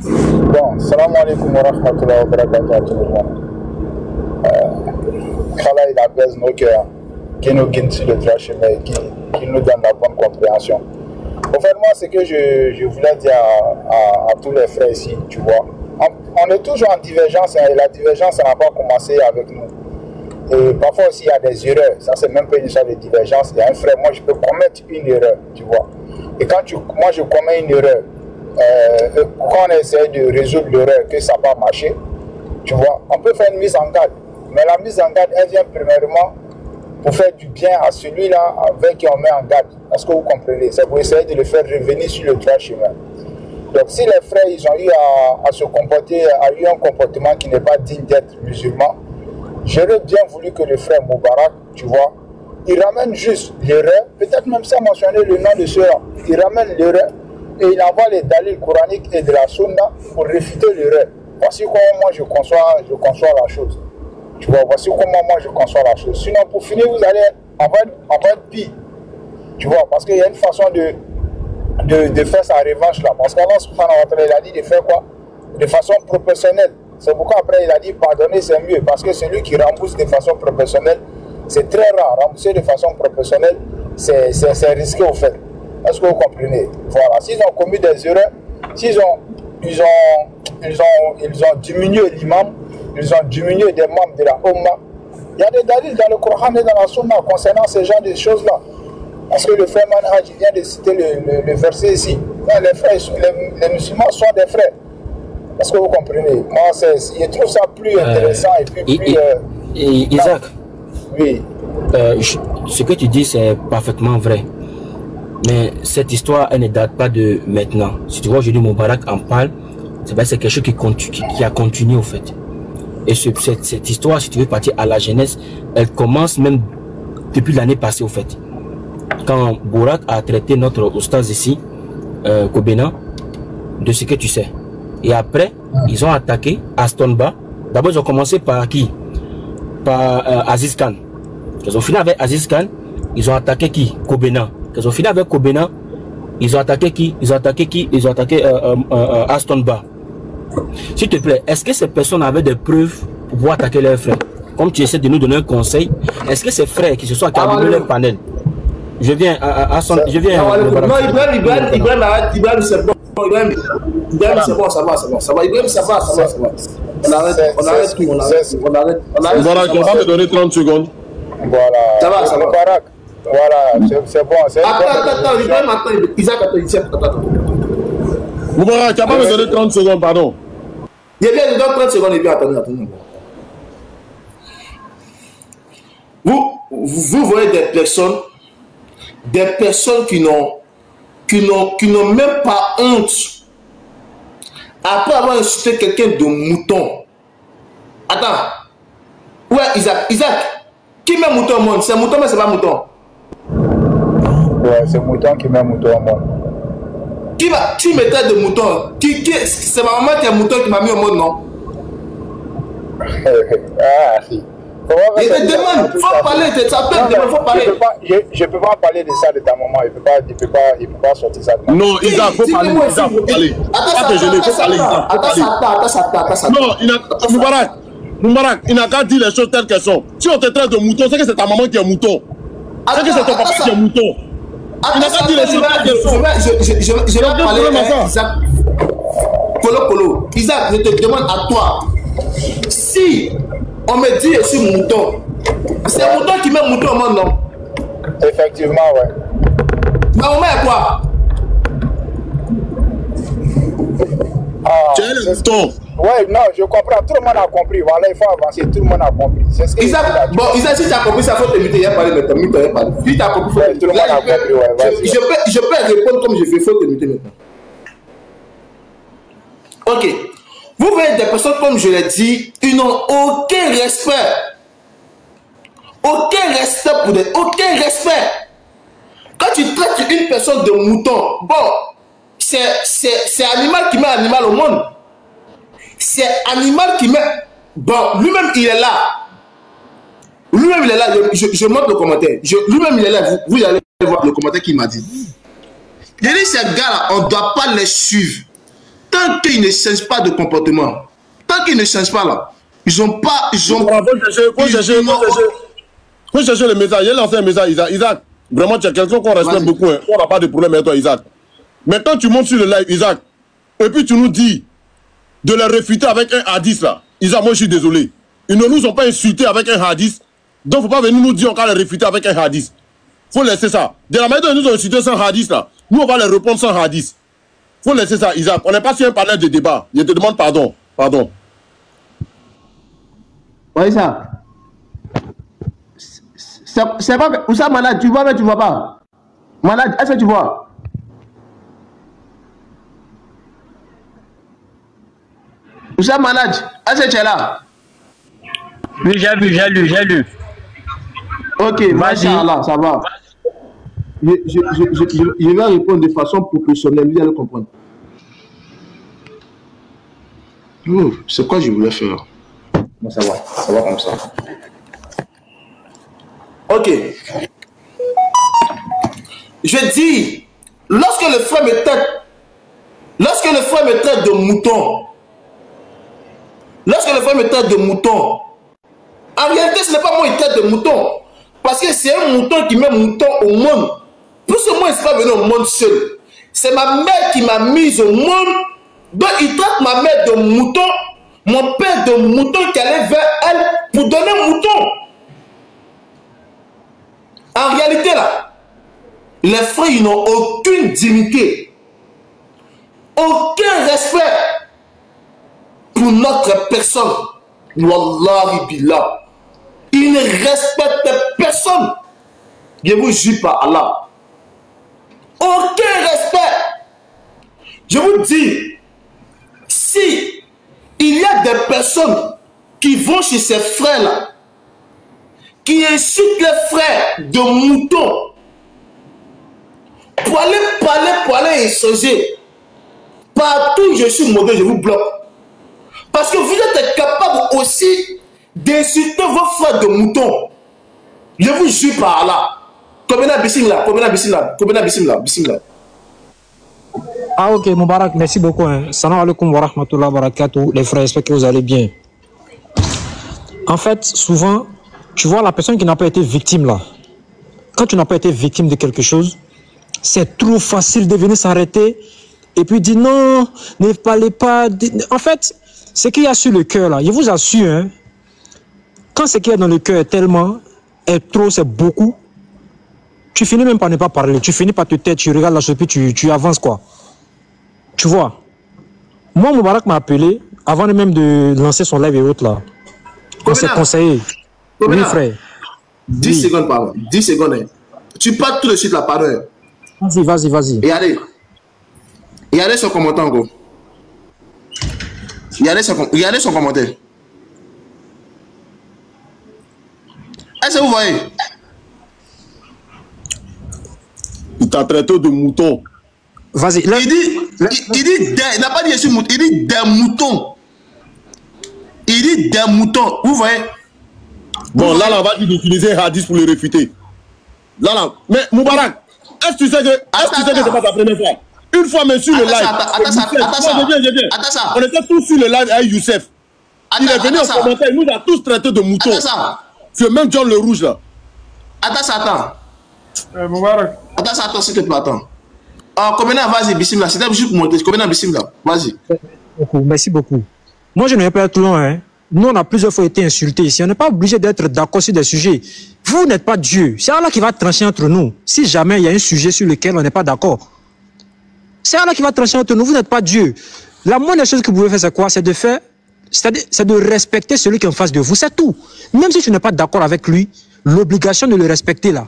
Bon, salam alaikum wa rahmatullahi wa barakatuh à tout le monde. Qu'Allah il apaise nos cœurs, qui nous guide sur le droit chemin et qui nous donne la bonne compréhension. Au fait, moi, ce que je voulais dire à tous les frères ici, tu vois, on est toujours en divergence et la divergence, ça n'a pas commencé avec nous. Et parfois aussi, il y a des erreurs. Ça, c'est même pas une histoire de divergence. Il y a un frère, moi, je peux commettre une erreur, tu vois. Et quand moi, je commets une erreur, quand on essaie de résoudre l'erreur, que ça n'a pas marché, tu vois, on peut faire une mise en garde. Mais la mise en garde, elle vient premièrement pour faire du bien à celui-là avec qui on met en garde. Est-ce que vous comprenez? C'est pour essayer de le faire revenir sur le droit chemin. Donc si les frères, ils ont eu à se comporter, à eu un comportement qui n'est pas digne d'être musulman, j'aurais bien voulu que le frère Moubarak, tu vois, il ramène juste l'erreur, peut-être même sans mentionner le nom de ceux-là, il ramène l'erreur et il envoie les dalils coraniques et de la sunna pour réfuter l'erreur. Voici comment moi je conçois la chose. Tu vois, voici comment moi je conçois la chose. Sinon, pour finir, vous allez être pire. Tu vois, parce qu'il y a une façon de faire sa revanche là. Parce qu'Allah subhanahu wa ta'ala, il a dit de faire quoi? De façon proportionnelle. C'est pourquoi après il a dit pardonner c'est mieux. Parce que celui qui rembourse de façon proportionnelle, c'est très rare. Rembourser de façon proportionnelle, c'est risqué au fait. Est-ce que vous comprenez? Voilà. S'ils ont commis des erreurs, s'ils ont diminué l'imam, ils ont diminué des membres de la Ummah. Il y a des dalils dans le Coran et dans la Sunna concernant ce genre de choses-là. Parce que le frère Manhaj vient de citer le verset ici. Les frères, les musulmans sont des frères. Est-ce que vous comprenez? Moi, je trouve ça plus intéressant et plus... Isaac, oui. Ce que tu dis, c'est parfaitement vrai. Mais cette histoire, elle ne date pas de maintenant. Si tu vois, aujourd'hui, Moubarak en parle, c'est quelque chose qui a continué, au fait. Et cette histoire, si tu veux partir à la jeunesse, elle commence même depuis l'année passée, au fait. Quand Bourak a traité notre oustaz ici, Kobena, de ce que tu sais. Et après, ils ont attaqué Astonba. D'abord, ils ont commencé par qui? Par Aziz Khan. Ils ont fini avec Aziz Khan. Ils ont attaqué qui? Kobena. Ils ont fini avec Kobena. Ils ont attaqué qui? Ils ont attaqué Astonba. S'il te plaît, est-ce que ces personnes avaient des preuves pour pouvoir attaquer leurs frères? Comme tu essaies de nous donner un conseil, est-ce que ces frères qui se sont accumulés leur panel, Je viens à son... Je viens... Non, Ibrahim, c'est bon. Ibrahim, c'est bon, ça va. Ibrahim, ça va. On arrête tout. On arrête. Voilà, on va me donner 30 secondes. Voilà. Ça va. Moubarak. Voilà, c'est bon. Attends, Ibrahim, attends. Isaac, attends. Moubarak, tu n'as pas me donné 30 secondes, pardon. Il vient de donner 30 secondes et puis attendez. Vous voyez des personnes qui n'ont même pas honte après avoir insulté quelqu'un de mouton. Attends. Ouais, Isaac, qui met mouton au monde? C'est mouton, mais c'est pas mouton. Ouais, c'est mouton qui met mouton au monde. Qui me traite de mouton? C'est ma maman qui est mouton qui m'a mis au monde, non? Ah, si. Il te demande, il faut parler de ça, faut parler. Je peux pas parler de ça de ta maman, il peut pas sortir ça. Non, Isaac, faut parler. Attends. Non, Moubarak, il n'a qu'à dire les choses telles qu'elles sont. Si on te traite de mouton, c'est que c'est ta maman qui est mouton. C'est que c'est ton papa qui est mouton. Il n'a qu'à dire les choses telles qu'elles sont. Je vais parler Isaac. Polo. Isaac, je te demande à toi. Si on me dit je suis mouton, c'est mouton qui met mouton au monde, non? Effectivement, ouais. Ma maman est quoi? Tu es le mouton. Ouais, non, je comprends. Tout le monde a compris. Voilà, il faut avancer. Tout le monde a compris. C'est ce que Isaac, si tu as compris ça, il faut te muter. Il y a parlé maintenant. Si tu as compris, tout le monde a compris. Ouais, je peux répondre comme je veux. Il faut te muter maintenant. Ok. Vous voyez des personnes, comme je l'ai dit, ils n'ont aucun respect. Aucun respect. Quand tu traites une personne de mouton, bon, c'est animal qui met animal au monde. C'est animal qui met... Bon, lui-même, il est là. Je montre le commentaire. Lui-même, il est là. Vous allez voir le commentaire qu'il m'a dit. Il dit, ces gars-là, on ne doit pas les suivre. Tant qu'ils ne changent pas de comportement, tant qu'ils ne changent pas là, ils n'ont pas... Faut chercher le message. Il a lancé un message, Isaac. Vraiment, tu es quelqu'un qu'on respecte beaucoup. Hein. On n'a pas de problème avec toi, Isaac. Mais quand tu montes sur le live, Isaac, et puis tu nous dis de les réfuter avec un hadith là, Isaac, moi je suis désolé. Ils ne nous ont pas insultés avec un hadith. Donc il ne faut pas venir nous dire qu'on va les réfuter avec un hadith. Il faut laisser ça. De la manière dont ils nous ont insultés sans hadith là, nous on va les répondre sans hadith. Il faut laisser ça, Isaac. On n'est pas sur un panel de débat. Je te demande pardon. Oui, ça. C'est pas... Où ça, malade? Tu vois, mais tu vois pas? Malade, est-ce que tu vois? Où ça, malade? Est-ce que tu es là? Oui, j'ai lu. Ok, machallah, ça va. Je vais répondre de façon professionnelle, vous allez comprendre. Oh, c'est quoi je voulais faire? Bon, ça va comme ça. Ok. Je dis, lorsque le frère me traite de mouton, en réalité, ce n'est pas moi qui traite de mouton. Parce que c'est un mouton qui met mouton au monde. Plus ou moins, il ne s'est pas venu au monde seul. C'est ma mère qui m'a mise au monde. Donc, il traite ma mère de mouton, mon père de mouton qui allait vers elle pour donner mouton. En réalité, là, les frères, ils n'ont aucune dignité, aucun respect pour notre personne. Wallahi billah. Ils ne respectent personne. Je vous jure par Allah. Aucun respect. Je vous dis, si il y a des personnes qui vont chez ces frères-là, qui insultent les frères de moutons, pour aller échanger, partout où je suis mauvais, je vous bloque. Parce que vous êtes capable aussi d'insulter vos frères de moutons. Je vous jure par Allah. Combien bismillah. Ah ok, Moubarak, merci beaucoup. Salam alaikum wa rahmatullahi wa barakatuh. Les frères, j'espère que vous allez bien. En fait, souvent, tu vois la personne qui n'a pas été victime là. quand tu n'as pas été victime de quelque chose, c'est trop facile de venir s'arrêter et puis dire non, ne parlez pas. En fait, ce qu'il y a sur le cœur là, je vous assure, hein, quand ce qu'il y a dans le cœur est tellement, est trop, c'est beaucoup, tu finis même par ne pas parler, tu finis par te taire, tu regardes la chose, puis tu avances quoi. Tu vois. Moi, Moubarak m'a appelé, avant même de lancer son live et autres là. On s'est conseillé. Oui, frère. 10 secondes, pardon. 10 secondes. Hein. Tu parles tout de suite la parole. Vas-y. Et allez. Son commentaire, gros. Regardez son commentaire. Est-ce que vous voyez? Il t'a traité de mouton. Vas-y. Il n'a pas dit je suis mouton. Il dit des moutons. Il dit des moutons. Vous voyez? Bon, là, on va dire d'utiliser Hadith pour le réfuter. Là. Mais Moubarak, est-ce que tu sais que c'est pas ta première fois? Une fois, mais sur le live. Attends ça. On était tous sur le live avec Youssef. Il est venu en commentaire, il nous a tous traités de moutons. C'est même John le Rouge là. Attends. Moubarak. Attends, s'il te plaît, attends. Combien vas-y, Bismillah. C'était juste pour monter. Combien Bismillah. Vas-y. Merci beaucoup. Moi, je ne vais pas être loin, hein. Nous, on a plusieurs fois été insultés ici. On n'est pas obligé d'être d'accord sur des sujets. Vous n'êtes pas Dieu. C'est Allah qui va trancher entre nous. Si jamais il y a un sujet sur lequel on n'est pas d'accord, c'est Allah qui va trancher entre nous. Vous n'êtes pas Dieu. La moindre chose que vous pouvez faire, c'est quoi? C'est de faire, c'est de respecter celui qui est en face de vous. C'est tout. Même si tu n'es pas d'accord avec lui, l'obligation de le respecter là,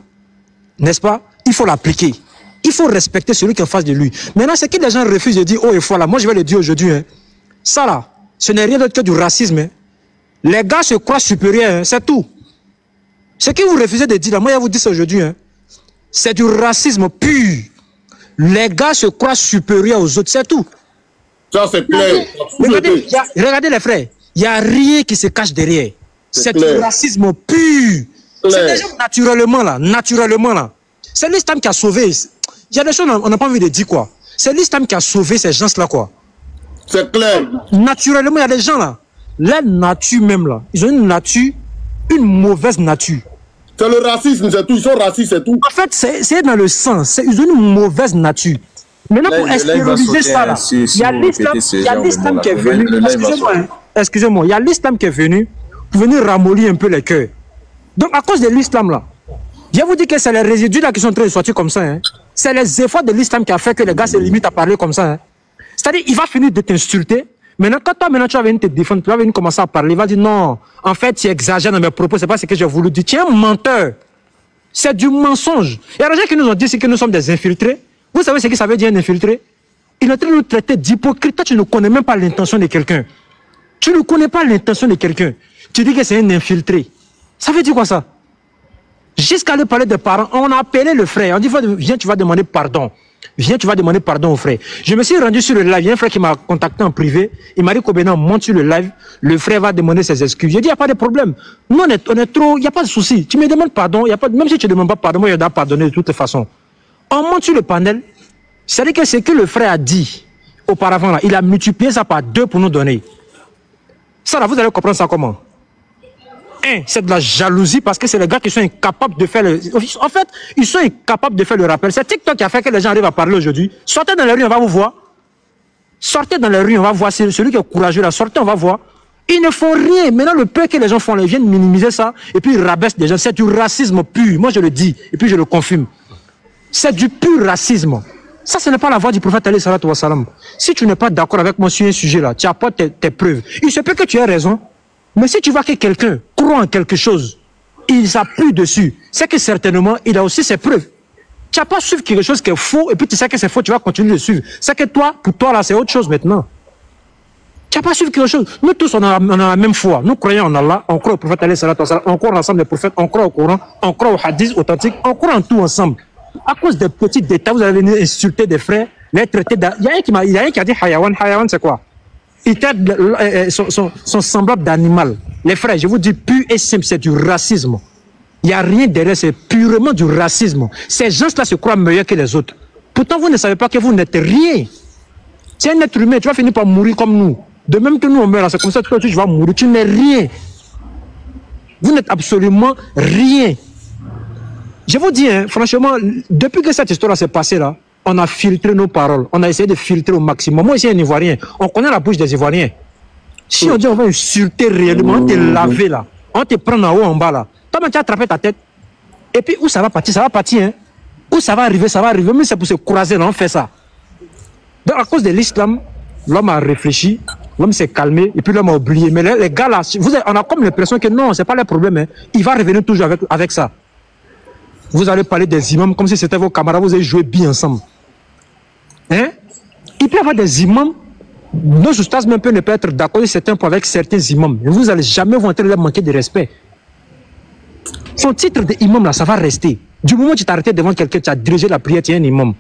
n'est-ce pas? Il faut l'appliquer. Il faut respecter celui qui est en face de lui. Maintenant, c'est que les gens refusent de dire, oh, et voilà, moi je vais le dire aujourd'hui. Hein. Ça là, ce n'est rien d'autre que du racisme. Hein. Les gars se croient supérieurs, hein, c'est tout. Ce que vous refusez de dire, là, moi je vous dis ça aujourd'hui, hein, c'est du racisme pur. Les gars se croient supérieurs aux autres, c'est tout. Ça c'est clair. Regardez les frères, il n'y a rien qui se cache derrière. C'est du racisme pur. C'est des gens naturellement là. C'est l'islam qui a sauvé. Il y a des choses on n'a pas envie de dire quoi. C'est l'islam qui a sauvé ces gens-là quoi. C'est clair. Naturellement, il y a des gens là. La nature même là, ils ont une nature, une mauvaise nature. C'est le racisme, c'est tout. Ils sont racistes, c'est tout. En fait, c'est dans le sang. Ils ont une mauvaise nature. Maintenant, pour extérioriser ça là, il y a l'islam qui est venu. Excusez-moi, il y a l'islam qui est venu pour venir ramollir un peu les cœurs. Donc, à cause de l'islam là, je vous dis que c'est les résidus là qui sont en train de sortir comme ça. Hein. C'est les efforts de l'islam qui a fait que les gars se limitent à parler comme ça. Hein. C'est-à-dire, il va finir de t'insulter. Maintenant, quand toi, tu vas venir te défendre, tu vas venir commencer à parler, il va dire non, en fait, tu exagères dans mes propos, c'est pas ce que j'ai voulu dire. Tu es un menteur. C'est du mensonge. Il y a des gens qui nous ont dit que nous sommes des infiltrés. Vous savez ce que ça veut dire un infiltré? Il est en train de nous traiter d'hypocrite. Toi, tu ne connais même pas l'intention de quelqu'un. Tu ne connais pas l'intention de quelqu'un. Tu dis que c'est un infiltré. Ça veut dire quoi ça? Jusqu'à aller parler des parents, on a appelé le frère. On dit, viens, tu vas demander pardon. Viens, tu vas demamer pardon au frère. Je me suis rendu sur le live. Il y a un frère qui m'a contacté en privé. Il m'a dit qu'Obéna monte sur le live. Le frère va demander ses excuses. J'ai dit, il n'y a pas de problème. Nous, on est trop, il n'y a pas de souci. Tu me demandes pardon. Y a pas, même si tu ne demandes pas pardon, moi, je dois pardonner de toutes façons. On monte sur le panel. C'est-à-dire que ce que le frère a dit auparavant, là, il a multiplié ça par 2 pour nous donner. Ça, là, vous allez comprendre ça comment? C'est de la jalousie parce que c'est les gars qui sont incapables de faire le... En fait, ils sont incapables de faire le rappel. C'est TikTok qui a fait que les gens arrivent à parler aujourd'hui. Sortez dans les rues, on va vous voir. Sortez dans les rues, on va voir. C'est celui qui est courageux là. Sortez, on va voir. Ils ne font rien. Maintenant, le peu que les gens font, ils viennent minimiser ça et puis ils rabaissent des gens. C'est du racisme pur. Moi, je le dis et puis je le confirme. C'est du pur racisme. Ça, ce n'est pas la voix du prophète alayhi salatu wa salam. Si tu n'es pas d'accord avec moi sur un sujet là, tu apportes tes preuves. Il se peut que tu aies raison. Mais si tu vois que quelqu'un croit en quelque chose, il s'appuie dessus, c'est que certainement, il a aussi ses preuves. Tu n'as pas suivi quelque chose qui est faux, et puis tu sais que c'est faux, tu vas continuer de suivre. C'est que toi, pour toi, là, c'est autre chose maintenant. Tu n'as pas suivi quelque chose. Nous tous, on a la même foi. Nous croyons en Allah, on croit au prophète, on croit ensemble les prophètes, on croit au Coran, on croit au hadith authentique, on croit en tout ensemble. À cause des petits détails, vous allez venir insulter des frères, les traiter il y a un qui a dit Hayawan. Hayawan, c'est quoi? Il traite son semblable d'animal. Les frères, je vous dis, pur et simple, c'est du racisme. Il n'y a rien derrière, c'est purement du racisme. Ces gens-là se croient meilleurs que les autres. Pourtant, vous ne savez pas que vous n'êtes rien. C'est un être humain, tu vas finir par mourir comme nous. De même que nous, on meurt, c'est comme ça, toi, tu vas mourir. Tu n'es rien. Vous n'êtes absolument rien. Je vous dis, hein, franchement, depuis que cette histoire s'est passée là, on a filtré nos paroles. On a essayé de filtrer au maximum. Moi, ici, un Ivoirien, on connaît la bouche des Ivoiriens. Si on dit on va insulter réellement, on te laver là, on te prend en haut, en bas là. Toi, tu as attrapé ta tête. Et puis, où ça va partir? Ça va partir, hein. Où ça va arriver, mais c'est pour se croiser, là, on fait ça. Donc, à cause de l'islam, l'homme a réfléchi, l'homme s'est calmé, et puis l'homme a oublié. Mais les gars là, on a comme l'impression que non, c'est pas le problème, hein. Il va revenir toujours avec ça. Vous allez parler des imams comme si c'était vos camarades, vous avez joué bien ensemble. Hein? Il peut y avoir des imams, nos ustaz même ne peut être d'accord sur certains points avec certains imams. Mais vous n'allez jamais vous entrer leur manquer de respect. Son titre d'imam là, ça va rester. Du moment où tu t'es arrêté devant quelqu'un, tu as dirigé la prière, tu es un imam.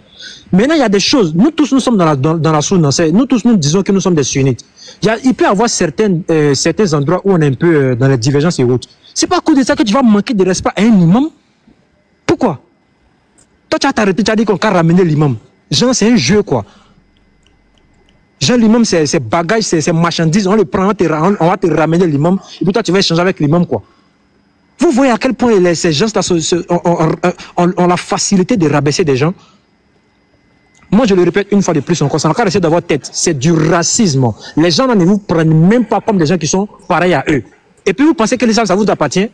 Maintenant, il y a des choses. Nous tous, nous sommes dans la sunna. Nous tous, nous disons que nous sommes des sunnites. Il peut y avoir certains endroits où on est un peu dans les divergences et autres. C'est pas à cause de ça que tu vas manquer de respect à un imam. Pourquoi? Toi, tu as arrêté, tu as dit qu'on va ramener l'imam. Genre, c'est un jeu, quoi. Genre, l'imam, c'est bagages, c'est marchandises. On le prend, on va te ramener l'imam. Et puis toi, tu vas échanger avec l'imam, quoi. Vous voyez à quel point ces gens-là ont la facilité de rabaisser des gens. Moi, je le répète une fois de plus encore, ça n'a qu'à rester dans votre tête. C'est du racisme. Les gens ne vous prennent même pas comme des gens qui sont pareils à eux. Et puis, vous pensez que l'islam, ça vous appartient?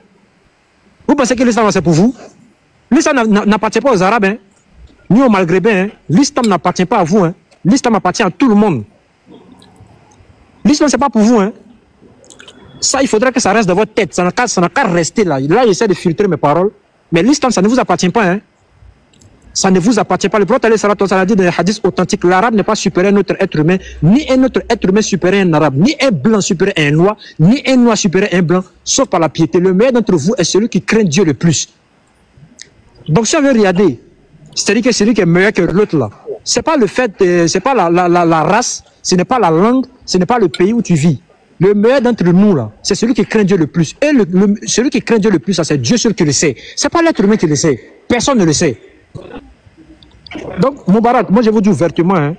Vous pensez que l'islam, c'est pour vous? L'islam n'appartient pas aux Arabes, hein, ni aux Maghrébins. Hein. L'islam n'appartient pas à vous. Hein. L'islam appartient à tout le monde. L'islam, ce n'est pas pour vous. Hein. Ça, il faudrait que ça reste dans votre tête. Ça n'a qu'à rester là. Là, j'essaie de filtrer mes paroles. Mais l'islam, ça ne vous appartient pas. Hein. Ça ne vous appartient pas. Le prophète a dit dans les hadiths authentiques, l'arabe n'est pas supérieur à un autre être humain, ni un autre être humain supérieur à un arabe, ni un blanc supérieur à un noir, ni un noir supérieur à un blanc, sauf par la piété. Le meilleur d'entre vous est celui qui craint Dieu le plus. Donc si on veut regarder, c'est-à-dire que celui qui est meilleur que l'autre là, c'est pas le fait, c'est pas la race, ce n'est pas la langue, ce n'est pas le pays où tu vis. Le meilleur d'entre nous là, c'est celui qui craint Dieu le plus. Et celui qui craint Dieu le plus, c'est Dieu seul qui le sait. C'est pas l'être humain qui le sait. Personne ne le sait. Donc Moubarak, moi je vous dis ouvertement, hein,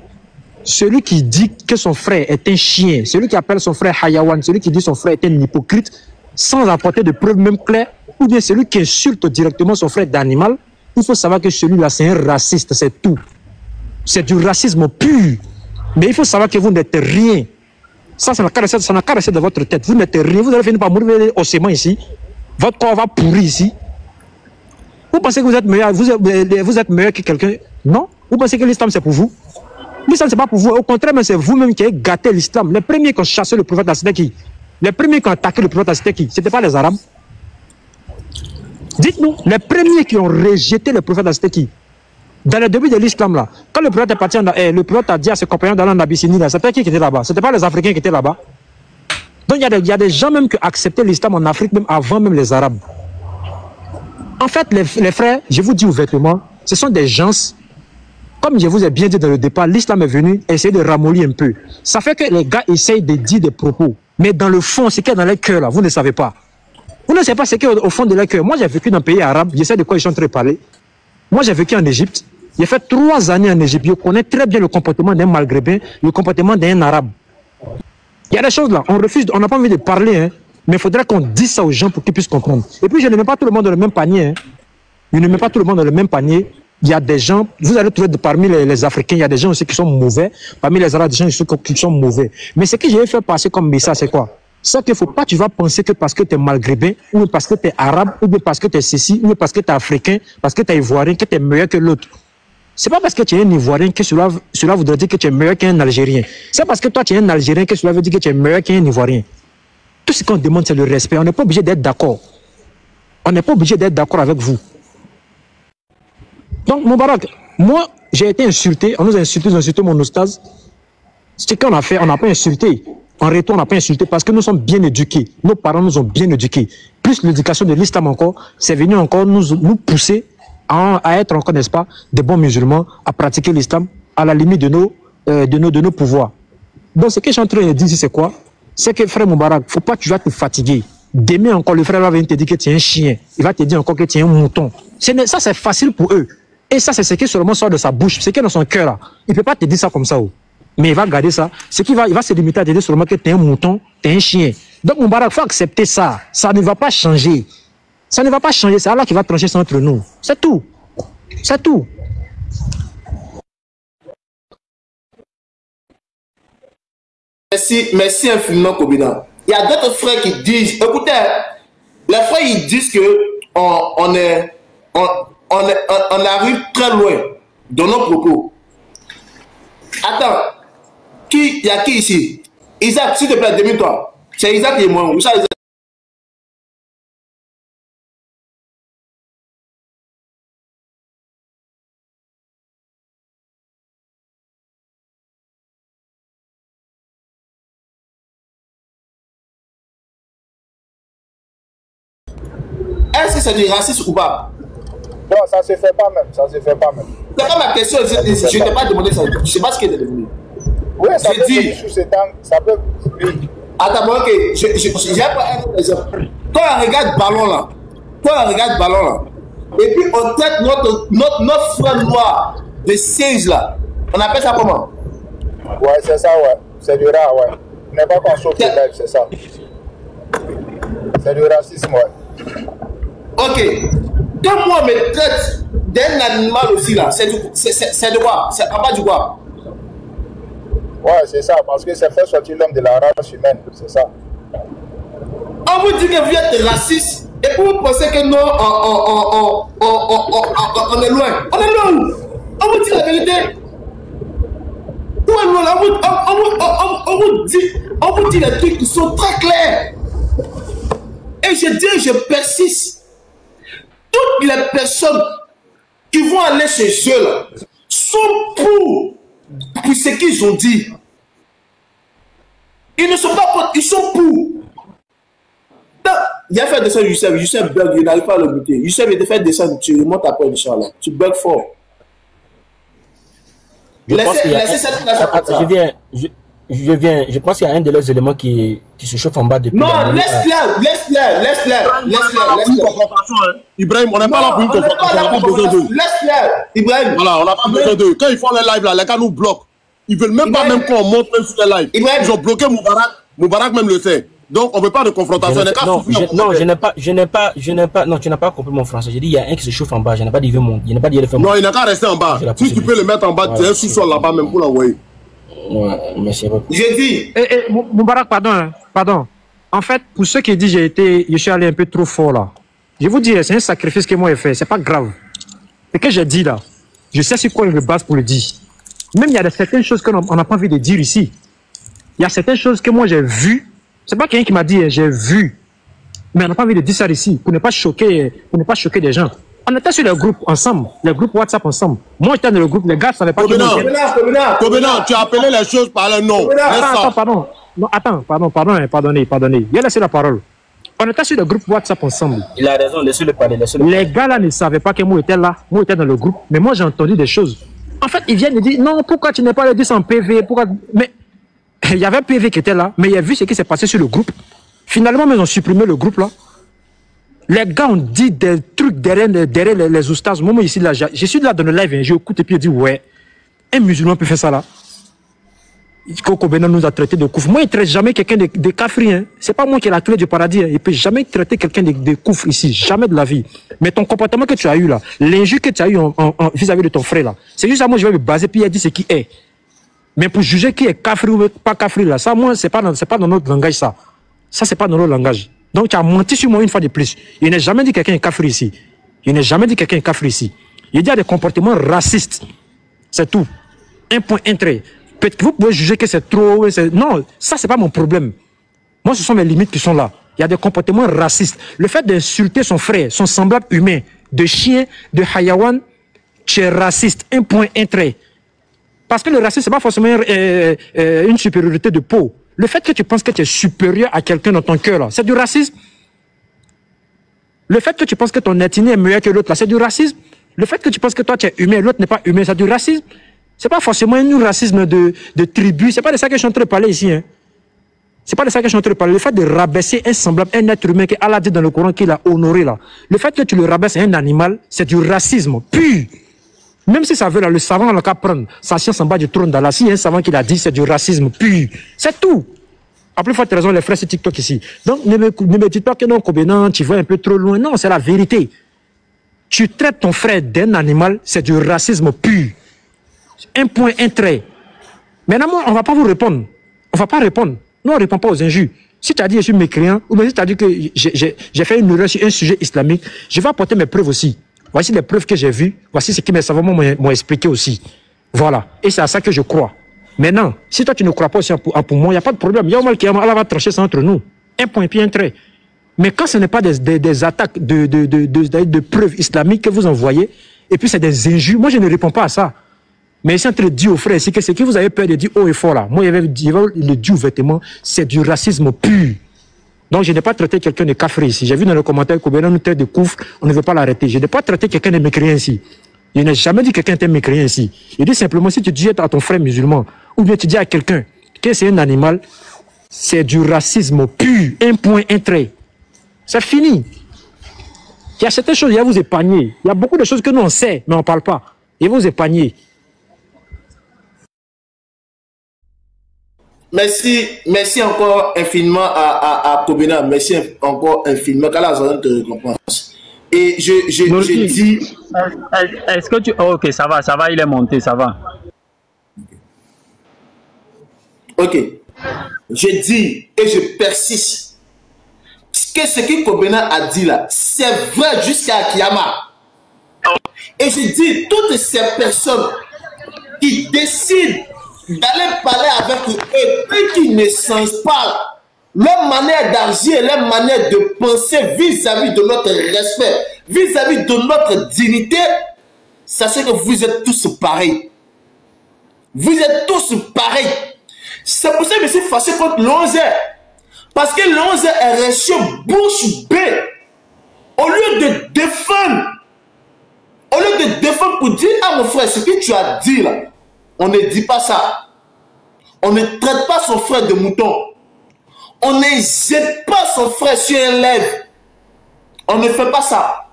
celui qui dit que son frère est un chien, celui qui appelle son frère Hayawan, celui qui dit son frère est un hypocrite, sans apporter de preuves même claires, ou bien celui qui insulte directement son frère d'animal, il faut savoir que celui-là, c'est un raciste, c'est tout. C'est du racisme pur. Mais il faut savoir que vous n'êtes rien. Ça n'a qu'à rester dans votre tête. Vous n'êtes rien. Vous allez finir par mourir au sément ici. Votre corps va pourrir ici. Vous pensez que vous êtes meilleur, vous êtes meilleur que quelqu'un? Non. Vous pensez que l'islam, c'est pour vous? L'islam, c'est pas pour vous. Au contraire, c'est vous-même qui avez gâté l'islam. Les premiers qui ont chassé le prophète, c'était qui? Les premiers qui ont attaqué le prophète, c'était qui? C'était pas les Arabes? Dites-nous, les premiers qui ont rejeté le prophète, c'était qui? Dans le début de l'islam, là, quand le prophète est parti, le prophète a dit à ses compagnons d'aller en Abyssinie, c'était qui était là-bas? C'était pas les Africains qui étaient là-bas? Donc il y a des gens même qui acceptaient l'islam en Afrique, même avant même les Arabes. En fait, les frères, je vous dis ouvertement, ce sont des gens, comme je vous ai bien dit dans le départ, l'islam est venu essayer de ramollir un peu. Ça fait que les gars essayent de dire des propos, mais dans le fond, ce qu'il y a dans les cœurs, là, vous ne savez pas. Vous ne savez pas ce qu'il y a au fond de leur cœur. Moi, j'ai vécu dans un pays arabe, je sais de quoi ils sont en train de parler. Moi, j'ai vécu en Égypte. J'ai fait 3 années en Égypte. Je connais très bien le comportement d'un Maghrébin, le comportement d'un Arabe. Il y a des choses là, on refuse, on n'a pas envie de parler, hein, mais il faudrait qu'on dise ça aux gens pour qu'ils puissent comprendre. Et puis, je ne mets pas tout le monde dans le même panier. Hein. Je ne mets pas tout le monde dans le même panier. Il y a des gens, vous allez trouver parmi les Africains, il y a des gens aussi qui sont mauvais. Parmi les Arabes, des gens qui sont mauvais. Mais ce que j'ai fait passer comme message, c'est quoi? C'est qu'il ne faut pas tu vas penser que parce que tu es maghrébin, ou parce que tu es arabe, ou parce que tu es ceci, ou parce que tu es africain, parce que tu es ivoirien, que tu es meilleur que l'autre. Ce n'est pas parce que tu es un ivoirien que cela voudrait dire que tu es meilleur qu'un algérien. C'est parce que toi tu es un algérien que cela veut dire que tu es meilleur qu'un ivoirien. Tout ce qu'on demande, c'est le respect. On n'est pas obligé d'être d'accord. On n'est pas obligé d'être d'accord avec vous. Donc, Moubarak, moi, j'ai été insulté. On nous a insulté, mon oustaz. Ce qu'on a fait, on n'a pas insulté. En retour, on n'a pas insulté parce que nous sommes bien éduqués. Nos parents nous ont bien éduqués. Plus l'éducation de l'islam encore, c'est venu encore nous pousser à être encore, n'est-ce pas, des bons musulmans, à pratiquer l'islam à la limite de nos pouvoirs. Donc, ce que je suis en train de dire, c'est quoi? C'est que, frère Moubarak, il ne faut pas que tu vas te fatiguer. Demain encore, le frère va venir te dire que tu es un chien. Il va te dire encore que tu es un mouton. Ça, c'est facile pour eux. Et ça, c'est ce qui seulement sort de sa bouche. C'est qui est dans son cœur, là. Il ne peut pas te dire ça comme ça. Mais il va garder ça. Il va se limiter à te dire seulement que tu es un mouton, tu es un chien. Donc, Moubarak, il faut accepter ça. Ça ne va pas changer. Ça ne va pas changer, c'est Allah qui va trancher ça entre nous. C'est tout. C'est tout. Merci infiniment, Kobina. Il y a d'autres frères qui disent, écoutez, les frères ils disent que on arrive très loin dans nos propos. Attends, il y a qui ici? Isaac, s'il te plaît, démine-toi. C'est Isaac et moi. Est-ce que c'est du racisme ou pas? Non, ça se fait pas même. Ça se fait pas même. C'est pas ma question. Je ne t'ai pas demandé ça. Je ne sais pas ce qui est devenu. Oui, ça peut venir sous cet angle. Ça peut. Oui. Attends, ok. J'ai pas un autre exemple. Quand on regarde ballon là, et puis on traite notre frère noir de siège là, on appelle ça comment? Ouais, c'est ça, ouais. C'est du rat, ouais. On n'est pas qu'on sauve le live, c'est ça. C'est du racisme, ouais. Ok. Quand moi on me traite d'un animal aussi là, c'est de quoi? C'est en bas du quoi? Ouais, c'est ça, parce que c'est fait sortir l'homme de la race humaine, c'est ça. On vous dit que vous êtes raciste et puis vous pensez que non, on est loin. On est loin où? On vous dit la vérité. On vous dit des trucs qui sont très clairs. Et je dis, je persiste. Toutes les personnes qui vont aller chez eux là, sont pour ce qu'ils ont dit. Ils ne sont pas contre, ils sont pour. Il a fait descendre Youssef bug, il n'arrive pas à le buter. Youssef, il te fait descendre, tu remontes après, Inch'Allah. Tu bugs fort. Je pense qu'il y a un de leurs éléments qui se chauffe en bas depuis. Non, laisse-les. Ibrahim, on n'est pas là pour une confrontation, on n'a pas besoin d'eux. Laisse-les, Ibrahim. Voilà, on n'a pas besoin d'eux. Quand ils font les lives là, les gars nous bloquent. Ils veulent même pas même qu'on monte même sur les lives. Ils ont bloqué Moubarak. Moubarak même le sait. Donc on ne veut pas de confrontation. Non, tu n'as pas compris mon français. J'ai dit il y a un qui se chauffe en bas. Je n'ai pas dit il veut monter. Non, il n'a qu'à rester en bas. Si tu peux le mettre en bas, tu es un sous-sol là-bas même pour l'envoyer. Ouais, merci beaucoup. J'ai dit. Moubarak, pardon. En fait, pour ceux qui disent je suis allé un peu trop fort là. Je vous dis, c'est un sacrifice que moi j'ai fait. C'est pas grave. Ce que j'ai dit là, je sais sur quoi je me base pour le dire. Même il y a certaines choses qu'on n'a pas envie de dire ici. Il y a certaines choses que moi j'ai vues. C'est pas quelqu'un qui m'a dit, j'ai vu. Mais on n'a pas envie de dire ça ici, pour ne pas choquer des gens. On était sur les groupes ensemble, les groupes WhatsApp ensemble. Moi j'étais dans le groupe, les gars ne savaient pas que Kobina, tu as appelé les choses par leur nom. Pardon. Non, attends, pardonnez. Il a laissé la parole. On était sur le groupe WhatsApp ensemble. Il a raison, laissez-le parler. Les gars là ne savaient pas que moi j'étais là, moi j'étais dans le groupe. Mais moi j'ai entendu des choses. En fait, ils viennent me dire, non, pourquoi tu n'es pas le 10 en PV, pourquoi... Mais il y avait un PV qui était là, mais il a vu ce qui s'est passé sur le groupe. Finalement, ils ont supprimé le groupe là. Les gars ont dit des trucs derrière les oustas. Moi, ici, là, je suis là dans le live, hein, j'écoute et puis je dis, ouais, un musulman peut faire ça là. Koko Bena nous a traité de kouf. Moi, il ne traite jamais quelqu'un de kafri. Hein. Ce n'est pas moi qui ai la clé du paradis. Hein. Il ne peut jamais traiter quelqu'un de kouf ici. Jamais de la vie. Mais ton comportement que tu as eu là, l'injure que tu as eu vis-à-vis de ton frère là, c'est juste à moi, je vais me baser, puis il a dit ce qui est. Mais pour juger qui est kafri ou pas kafri là, ça, moi, ce n'est pas dans notre langage ça. Ça, ce n'est pas dans notre langage. Donc, tu as menti sur moi une fois de plus. Il n'a jamais dit quelqu'un est kafri ici. Il n'a jamais dit quelqu'un est kafri ici. Il dit à des comportements racistes. C'est tout. Un point, un trait. Peut-être que vous pouvez juger que c'est trop. Non, ça, c'est pas mon problème. Moi, ce sont mes limites qui sont là. Il y a des comportements racistes. Le fait d'insulter son frère, son semblable humain, de chien, de hayawan, tu es raciste. Un point, un trait. Parce que le racisme, ce n'est pas forcément une supériorité de peau. Le fait que tu penses que tu es supérieur à quelqu'un dans ton cœur, c'est du racisme. Le fait que tu penses que ton ethnie est meilleure que l'autre, c'est du racisme. Le fait que tu penses que toi, tu es humain, l'autre n'est pas humain, c'est du racisme. Ce n'est pas forcément un racisme de tribu. Ce n'est pas de ça que je suis en train de parler ici. Hein. Ce n'est pas de ça que je suis en train de parler. Le fait de rabaisser un semblable, un être humain que Allah dit dans le Coran qu'il a honoré là. Le fait que tu le rabaisses à un animal, c'est du racisme pur. Même si ça veut là, le savant n'a qu'à prendre sa science en bas du trône d'Allah. Si un savant qui l'a dit, c'est du racisme pur. C'est tout. À plus forte raison, les frères, c'est TikTok ici. Donc, ne me dites pas que non, Kobenan, tu vas un peu trop loin. Non, c'est la vérité. Tu traites ton frère d'un animal, c'est du racisme pur. Un point, un trait. Maintenant, moi, on ne va pas vous répondre. On ne va pas répondre. Nous, on ne répond pas aux injures. Si tu as dit que je suis mécréant, ou bien si tu as dit que j'ai fait une erreur sur un sujet islamique, je vais apporter mes preuves aussi. Voici les preuves que j'ai vues. Voici ce que mes savants m'ont expliqué aussi. Voilà. Et c'est à ça que je crois. Maintenant, si toi, tu ne crois pas aussi en poumon, il n'y a pas de problème. Il y a au mal qui va trancher ça entre nous. Un point et puis un trait. Mais quand ce n'est pas des attaques de preuves islamiques que vous envoyez, et puis c'est des injures, moi, je ne réponds pas à ça. Mais c'est en train de dire aux frères ici que ce que vous avez peur de dire haut et fort là, moi, je vais le dire ouvertement, c'est du racisme pur. Donc, je n'ai pas traité quelqu'un de cafré ici. J'ai vu dans le commentaire que nous traite de couvre, on ne veut pas l'arrêter. Je n'ai pas traité quelqu'un de mécréant ici. Je n'ai jamais dit que quelqu'un était mécréant ici. Je dis simplement, si tu dis à ton frère musulman, ou bien tu dis à quelqu'un que c'est un animal, c'est du racisme pur. Un point, un trait. C'est fini. Il y a certaines choses, il y a vous épargner. Il y a beaucoup de choses que nous on sait, mais on ne parle pas. Il vous épargner. Merci encore infiniment à Kobena. Merci encore infiniment. Qu'Allah te récompense. Et je dis... Est-ce que tu... Oh, ok, ça va, il est monté, ça va. Ok. Je dis et je persiste que ce que Kobena a dit là, c'est vrai jusqu'à Kiyama. Et je dis, toutes ces personnes qui décident d'aller parler avec eux et qui ne sensent pas leur manière d'agir, leur manière de penser vis-à-vis de notre respect, vis-à-vis de notre dignité, sachez que vous êtes tous pareils. Vous êtes tous pareils. C'est pour ça que je suis fâché contre l'ONG. Parce que l'ONG est resté bouche bée. Au lieu de défendre, pour dire à mon frère, ce que tu as dit là, on ne dit pas ça. On ne traite pas son frère de mouton. On ne jette pas son frère sur un lèvre. On ne fait pas ça.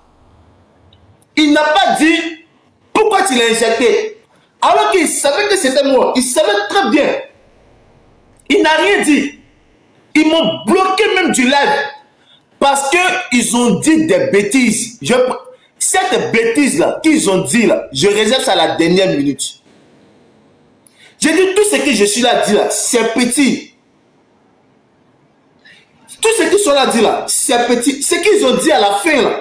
Il n'a pas dit pourquoi tu l'as injecté. Alors qu'il savait que c'était moi. Il savait très bien. Il n'a rien dit. Ils m'ont bloqué même du live. Parce qu'ils ont dit des bêtises. Cette bêtise-là qu'ils ont dit là, je réserve ça à la dernière minute. J'ai dit tout ce que je suis là dit là, c'est petit. Tout ce qu'ils sont là dit là, c'est petit. Ce qu'ils ont dit à la fin là,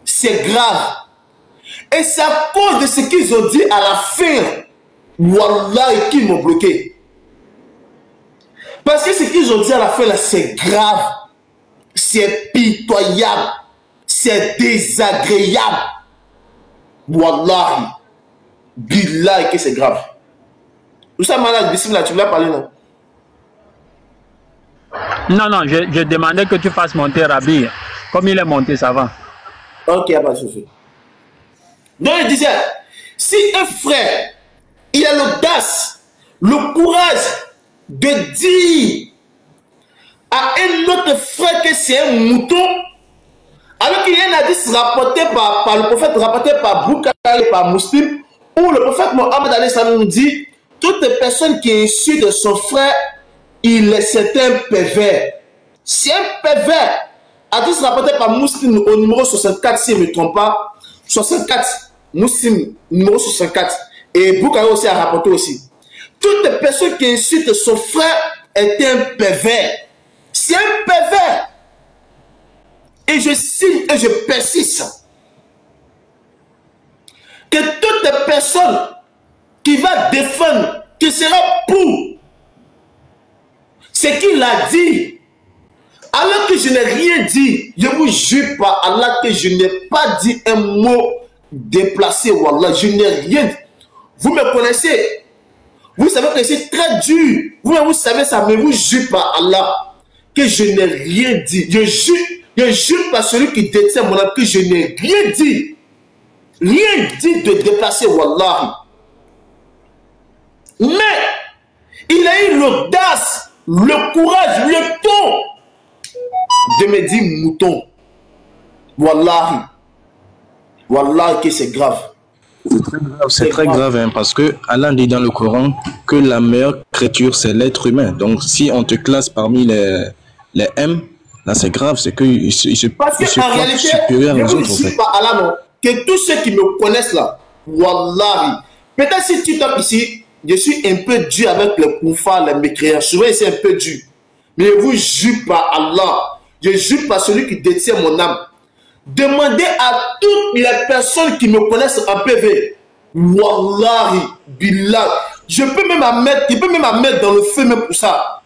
c'est grave. Et c'est à cause de ce qu'ils ont dit à la fin, wallah, qu'ils m'ont bloqué. Parce que ce qu'ils ont dit à la fin là, c'est grave. C'est pitoyable. C'est désagréable. Wallah. Billah, que c'est grave. Où ça, malade, bismillah, tu voulais parler, non? Non, je demandais que tu fasses monter Rabi. Comme il est monté, ça va. Ok, pas de souci. Donc, il disait, si un frère, il a l'audace, le courage de dire à un autre frère que c'est un mouton, alors qu'il y a un hadith rapporté par le prophète, rapporté par Bukhari et par Muslim, où le prophète Mohammed nous dit, toute personne qui insulte son frère, c'est un pervers. C'est un pervers. Hadith rapporté par Muslim au numéro 64, si je ne me trompe pas. 64, Muslim, numéro 64. Et Bukhari aussi a rapporté aussi. Toute personne qui insulte son frère est un pervers. C'est un pervers. Et je signe et je persiste que toute personne qui va défendre, qui sera pour ce qu'il a dit, alors que je n'ai rien dit, je vous jure par Allah que je n'ai pas dit un mot déplacé, wallah, je n'ai rien dit. Vous me connaissez, vous savez que c'est très dur, vous savez ça, mais vous jure par Allah que je n'ai rien dit. Je jure par celui qui détient mon âme que je n'ai rien dit. Rien dit de déplacer, wallah. Mais il a eu l'audace, le courage, le ton de me dire mouton. Wallah. Wallah que c'est grave. C'est très grave, hein, parce que Allah dit dans le Coran que la meilleure créature, c'est l'être humain. Donc, si on te classe parmi les M, là, c'est grave, c'est qu'il se parce qu'en réalité, supérieur aux autres, je ne dis pas Allah, non, que tous ceux qui me connaissent là, Wallahi, peut-être si tu tapes ici, je suis un peu dur avec les koufars, les mécréants, souvent c'est un peu dur. Mais je vous jure par Allah, je jure par celui qui détient mon âme. Demandez à toutes les personnes qui me connaissent en PV. Wallahi, billah. Je peux même la mettre dans le feu même pour ça.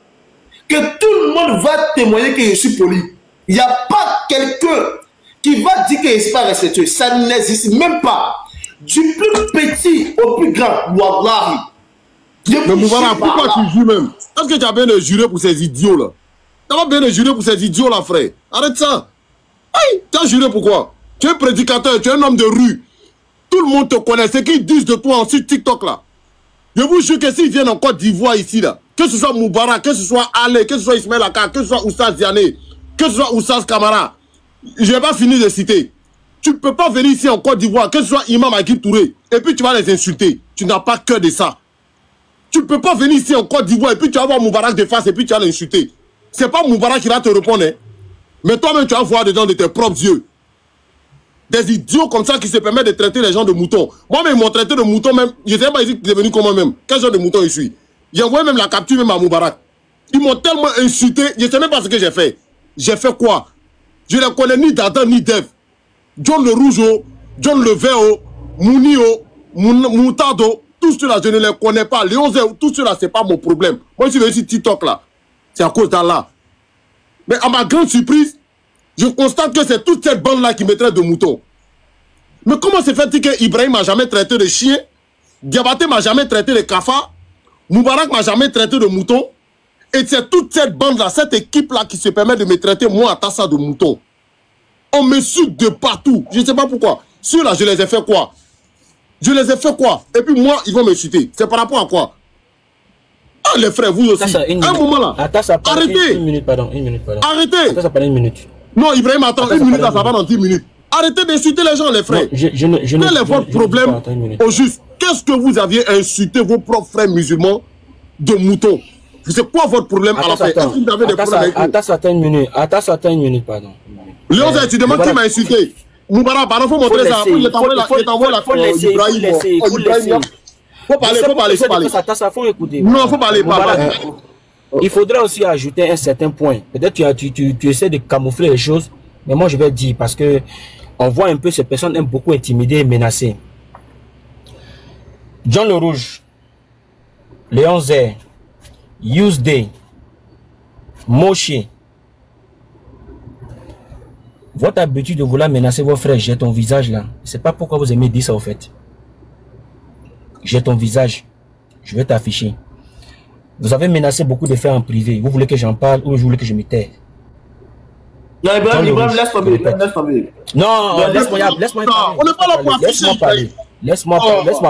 Que tout le monde va témoigner que je suis poli. Il n'y a pas quelqu'un qui va dire que je ne suis pas respectueux. Ça n'existe même pas. Du plus petit au plus grand. Wallahi. Mais Moubarak, pourquoi tu jures même? Est-ce que tu as bien de jurer pour ces idiots là? Tu as bien de jurer pour ces idiots là, frère. Arrête ça. Hey, tu as juré pourquoi? Tu es un prédicateur, tu es un homme de rue. Tout le monde te connaît. Ce qu'ils disent de toi sur TikTok là. Je vous jure que s'ils viennent en Côte d'Ivoire ici là, que ce soit Moubarak, que ce soit Ale, que ce soit Ismaël Aka, que ce soit Oussaz Diané, que ce soit Oussaz Kamara, je n'ai pas fini de citer. Tu ne peux pas venir ici en Côte d'Ivoire, que ce soit Imam Akib Touré, et puis tu vas les insulter. Tu n'as pas cœur de ça. Tu ne peux pas venir ici en Côte d'Ivoire, et puis tu vas voir Moubarak de face, et puis tu vas l'insulter. Ce n'est pas Moubarak qui va te répondre, hein. Mais toi-même, tu vas voir dedans de tes propres yeux. Des idiots comme ça qui se permettent de traiter les gens de moutons. Moi-même, ils m'ont traité de moutons même. Je ne sais pas ici devenu comment même. Quel genre de mouton je suis. J'ai envoyé même la capture même à Moubarak. Ils m'ont tellement insulté. Je ne sais même pas ce que j'ai fait. J'ai fait quoi? Je ne les connais ni d'Adam ni d'Ève. John le Rougeau, John le Véo, Mounio, Moutado, tous ceux-là, je ne les connais pas. Léon Zé, tout cela, ce n'est pas mon problème. Moi, je suis venu sur TikTok là. C'est à cause d'Allah. Mais à ma grande surprise, je constate que c'est toute cette bande-là qui me traite de mouton. Mais comment se fait-il que Ibrahim m'a jamais traité de chien, Diabaté m'a jamais traité de cafard, Moubarak m'a jamais traité de mouton, et c'est toute cette bande-là, cette équipe-là qui se permet de me traiter, moi, à Tassa, de mouton. On me suit de partout. Je ne sais pas pourquoi. Ceux-là, je les ai fait quoi? Je les ai fait quoi? Et puis moi, ils vont me citer. C'est par rapport à quoi? Ah, les frères, vous aussi. Un moment là. Arrêtez. Une minute, pardon. Arrêtez. Ça paraît une minute. Non, Ibrahim, attends, une minute, ça va dans 10 minutes. Arrêtez d'insulter les gens, les frères. Quel est votre problème au juste? Qu'est-ce que vous aviez insulté vos propres frères musulmans de moutons? C'est quoi votre problème à la fin? Est-ce que vous avez des problèmes avec eux? Attends, une minute, pardon. Léon, tu demandes qui m'a insulté? Moubarak, pardon, il faut montrer ça. Il t'envoie la Ibrahim. Faut parler. Non, faut parler. Il faudrait aussi ajouter un certain point. Peut-être tu essaies de camoufler les choses, mais moi je vais dire, parce que on voit un peu ces personnes aiment beaucoup intimider et menacer. John le Rouge, Léon Zé, Yousday, Moshe. Votre habitude de vouloir menacer vos frères, j'ai ton visage là. C'est pas pourquoi vous aimez dire ça au fait. J'ai ton visage. Je vais t'afficher. Vous avez menacé beaucoup de frères en privé. Vous voulez que j'en parle ou vous voulez que je me taise? Non, Ibrahim, laisse tomber. Non, laisse-moi parler. On n'est pas là pour afficher. Laisse-moi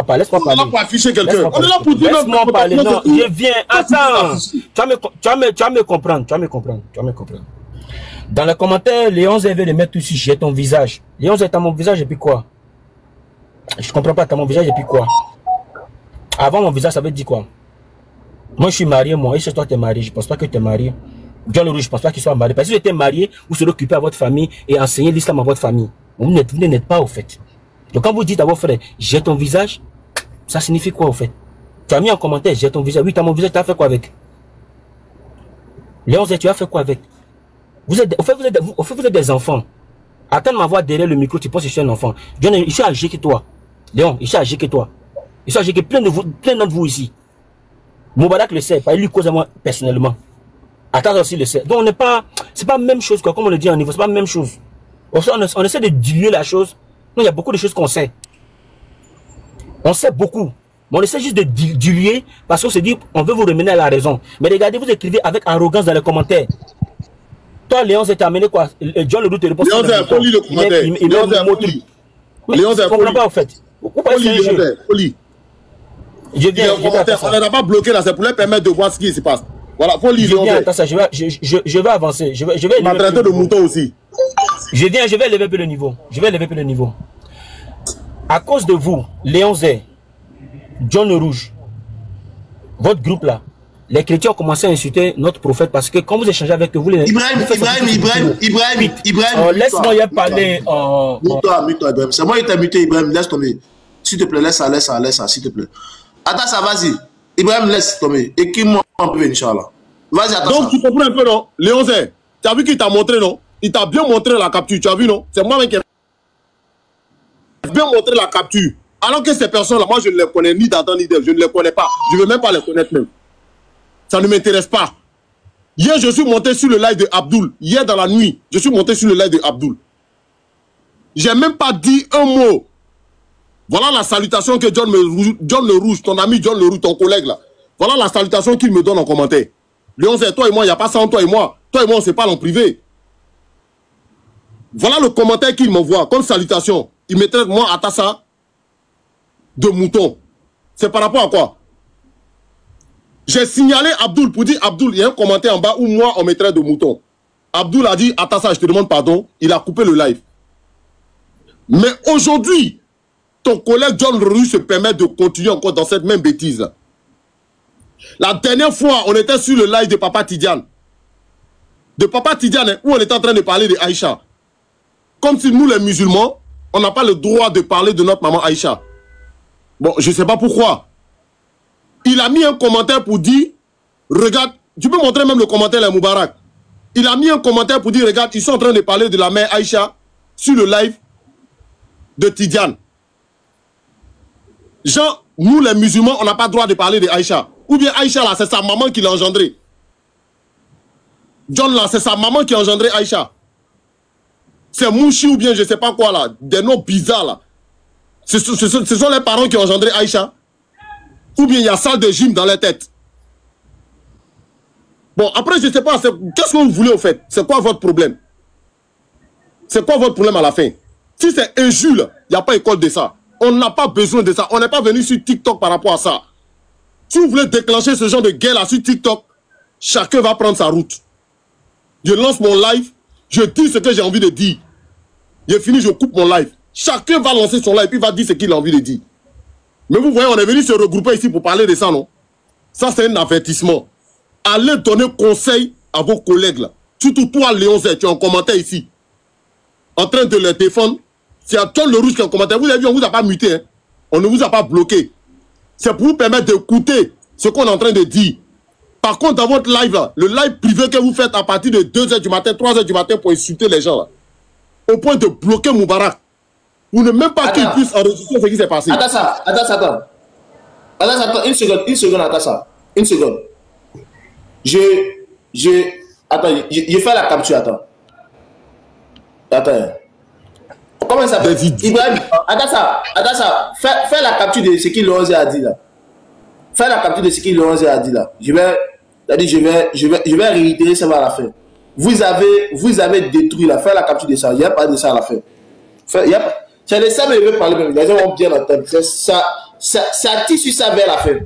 parler. On est là pour afficher quelqu'un. On est là pour dire... Laisse-moi parler. Non, je viens. Attends. Tu vas me comprendre. Dans les commentaires, Léon Zé veut le mettre ici. J'ai ton visage. Léon Zé, t'as mon visage et puis quoi? Je comprends pas. T'as mon visage et puis quoi? Avant mon visage, ça veut dire quoi? Moi, je suis marié, moi. Et si toi, tu es marié, je ne pense pas que tu es marié. John le Rouge, je ne pense pas qu'il soit marié. Parce que si vous étiez marié, vous serez occupé à votre famille et enseigner l'islam à votre famille. Vous n'êtes pas, au fait. Donc, quand vous dites à vos frères, j'ai ton visage, ça signifie quoi, au fait? Tu as mis en commentaire, j'ai ton visage. Oui, tu as mon visage, tu as fait quoi avec? Léon Zé, tu as fait quoi avec? Vous êtes des enfants. Attends de m'avoir derrière le micro, tu penses que je suis un enfant. John, il suis âgé que toi. Léon, il suis âgé que toi. Il suis âgé que plein d'entre vous ici. Moubarak le sait, pas il lui cause à moi personnellement. Attends aussi le sait. Donc on n'est pas, c'est pas la même chose quoi, comme on le dit en niveau, c'est pas la même chose. On essaie de diluer la chose. Non, il y a beaucoup de choses qu'on sait. On sait beaucoup. Mais on essaie juste de diluer parce qu'on se dit, on veut vous remener à la raison. Mais regardez, vous écrivez avec arrogance dans les commentaires. Toi, Léon, c'est amené quoi? John le doute te répond. Léon, c'est poli le commentaire. Léon, c'est comprends pas en fait. Poli. On ne l'a pas bloqué là, c'est pour leur permettre de voir ce qui se passe. Voilà, faut lire. Je vais avancer. Je vais m'a traité de mouton aussi. Je vais élever un peu le niveau. à cause de vous, Léon Zé, John le Rouge, votre groupe là, les chrétiens ont commencé à insulter notre prophète parce que quand vous échangez avec vous, les... Ibrahim, laisse-moi y parler. Mute-toi, Ibrahim. C'est moi qui t'ai muté, Ibrahim. Laisse tomber. S'il te plaît, laisse ça, s'il te plaît. Attends, ça, vas-y. Ibrahim, laisse tomber. Écris-moi un peu, Inch'Allah. Vas-y, attends. Donc, tu comprends un peu, non? Léon Zé, tu as vu qu'il t'a montré, non? Il t'a bien montré la capture, tu as vu, non? C'est moi-même qui ai bien montré la capture. Alors que ces personnes-là, moi, je ne les connais ni d'Adam ni d'Ève. Je ne les connais pas. Je ne veux même pas les connaître même. Ça ne m'intéresse pas. Hier, je suis monté sur le live de Abdoul. Hier, dans la nuit, je suis monté sur le live de Abdoul. J'ai même pas dit un mot. Voilà la salutation que John le Rouge, ton ami John le Rouge, ton collègue là. Voilà la salutation qu'il me donne en commentaire. Léon Zé, toi et moi, il n'y a pas ça entre toi et moi. Toi et moi, on se parle en privé. Voilà le commentaire qu'il m'envoie comme salutation. Il me traite, moi, Atassa, de mouton. C'est par rapport à quoi? J'ai signalé Abdoul pour dire, Abdoul, il y a un commentaire en bas où moi, on me traite de mouton. Abdoul a dit, Atassa, je te demande pardon. Il a coupé le live. Mais aujourd'hui, ton collègue John Rue se permet de continuer encore dans cette même bêtise. La dernière fois, on était sur le live de Papa Tidiane. De Papa Tidiane, où on était en train de parler de Aïcha. Comme si nous, les musulmans, on n'a pas le droit de parler de notre maman Aïcha. Bon, je ne sais pas pourquoi. Il a mis un commentaire pour dire, regarde, tu peux montrer même le commentaire, les Moubarak. Il a mis un commentaire pour dire, regarde, ils sont en train de parler de la mère Aïcha sur le live de Tidiane. Genre, nous les musulmans, on n'a pas le droit de parler de Aïcha. Ou bien Aïcha là, c'est sa maman qui l'a engendré. John là, c'est sa maman qui a engendré Aïcha. C'est Mouchi ou bien je ne sais pas quoi là, des noms bizarres là. Ce sont les parents qui ont engendré Aïcha. Ou bien il y a salle de gym dans les têtes. Bon, après je ne sais pas, qu'est-ce que vous voulez au fait? C'est quoi votre problème? C'est quoi votre problème à la fin? Si c'est injure, il n'y a pas école de ça. On n'a pas besoin de ça. On n'est pas venu sur TikTok par rapport à ça. Si vous voulez déclencher ce genre de guerre là sur TikTok, chacun va prendre sa route. Je lance mon live, je dis ce que j'ai envie de dire. J'ai fini, je coupe mon live. Chacun va lancer son live et va dire ce qu'il a envie de dire. Mais vous voyez, on est venu se regrouper ici pour parler de ça, non? Ça, c'est un avertissement. Allez donner conseil à vos collègues là. Surtout toi, Léon Zé, tu es en commentaire ici. En train de les défendre. C'est à John le Rouge qui est en commentaire. Vous avez vu, on ne vous a pas muté. Hein? On ne vous a pas bloqué. C'est pour vous permettre d'écouter ce qu'on est en train de dire. Par contre, dans votre live là, le live privé que vous faites à partir de 2h du matin, 3h du matin pour insulter les gens là, au point de bloquer Moubarak. Vous ne même pas qu'il puisse enregistrer ce qui s'est passé. Attends, une seconde, attends ça. Une seconde. Attends, je fais la capture, attends. Comment ça s'appelle? Ibrahim, attends ça. Fais la capture de ce qu'il a dit là. Fais la capture de ce qu'il a dit là. Je vais réitérer ça à la fin. Vous avez détruit là. Fais la capture de ça. Il n'y a pas de ça à la fin. C'est de ça que je veux parler même. Les gens vont bien entendre. Ça tire sur ça vers la fin.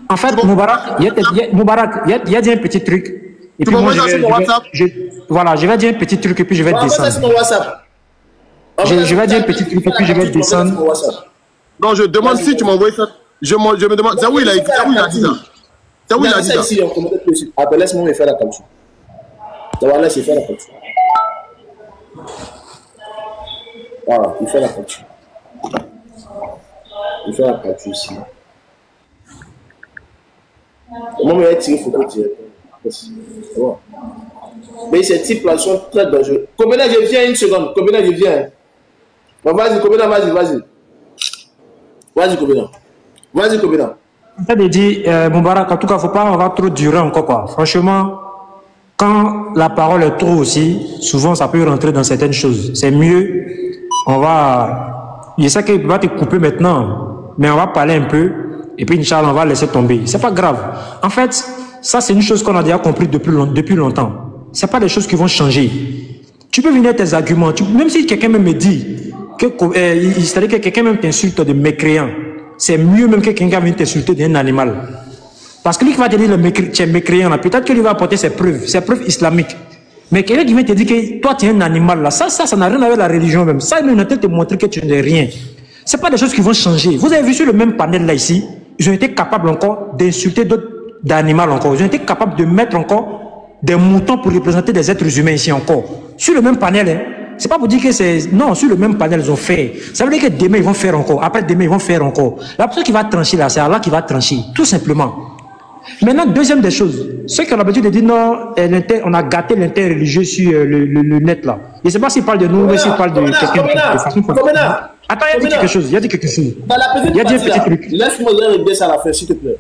En fait, Moubarak, il y a dit un petit truc. Et puis moi, je vais dire un petit truc et puis je vais descendre. C'est mon WhatsApp. Je vais dire un petit truc et puis je vais descendre. Non, je demande si tu m'envoies ça. Je me demande. C'est où il a dit ça? C'est où il a dit ça? Attends, laisse-moi me faire la capture. Laisse-moi faire la capture. Voilà, il fait la capture. Il fait la capture ici. Moi, je vais tirer photo directement. Mais ces types-là sont très dangereux. Combien je viens une seconde? Combien je viens? Bon, vas-y, combien vas-y. Vas-y, combien? Vas-y, combien? Ça veut dire, Moubarak, en tout cas, il ne faut pas avoir trop durer encore, quoi. Franchement, quand la parole est trop aussi, souvent, ça peut rentrer dans certaines choses. C'est mieux, je sais qu'il va te couper maintenant, mais on va parler un peu, et puis, Inch'Allah, on va laisser tomber. C'est pas grave. En fait, ça, c'est une chose qu'on a déjà compris depuis longtemps. C'est pas des choses qui vont changer. Tu peux venir tes arguments, même si quelqu'un me dit, c'est-à-dire que quelqu'un même t'insulte de mécréant, c'est mieux même que quelqu'un vienne t'insulter d'un animal. Parce que lui qui va te dire tu es mécréant, peut-être qu'il va apporter ses preuves islamiques. Mais quelqu'un qui vient te dire que toi, tu es un animal, là, ça n'a rien à voir avec la religion même. Ça, il vient te montrer que tu n'es rien. Ce n'est pas des choses qui vont changer. Vous avez vu sur le même panel là ici, ils ont été capables encore d'insulter d'autres animaux encore. Ils ont été capables de mettre encore des moutons pour représenter des êtres humains ici encore. Sur le même panel, hein, c'est pas pour dire que c'est... Non, sur le même panel, ils ont fait. Ça veut dire que demain, ils vont faire encore. Après demain, ils vont faire encore. La personne qui va trancher là, c'est Allah qui va trancher. Tout simplement. Maintenant, deuxième des choses. Ceux qui ont l'habitude de dire non, on a gâté l'interreligieux sur le net là. Je ne sais pas s'il parle de nous ou s'il parle de quelqu'un de façon... Attends, il a dit quelque chose. Il a dit quelque chose. Il a dit un petit truc. Laisse-moi dire ça à la fin, s'il te plaît.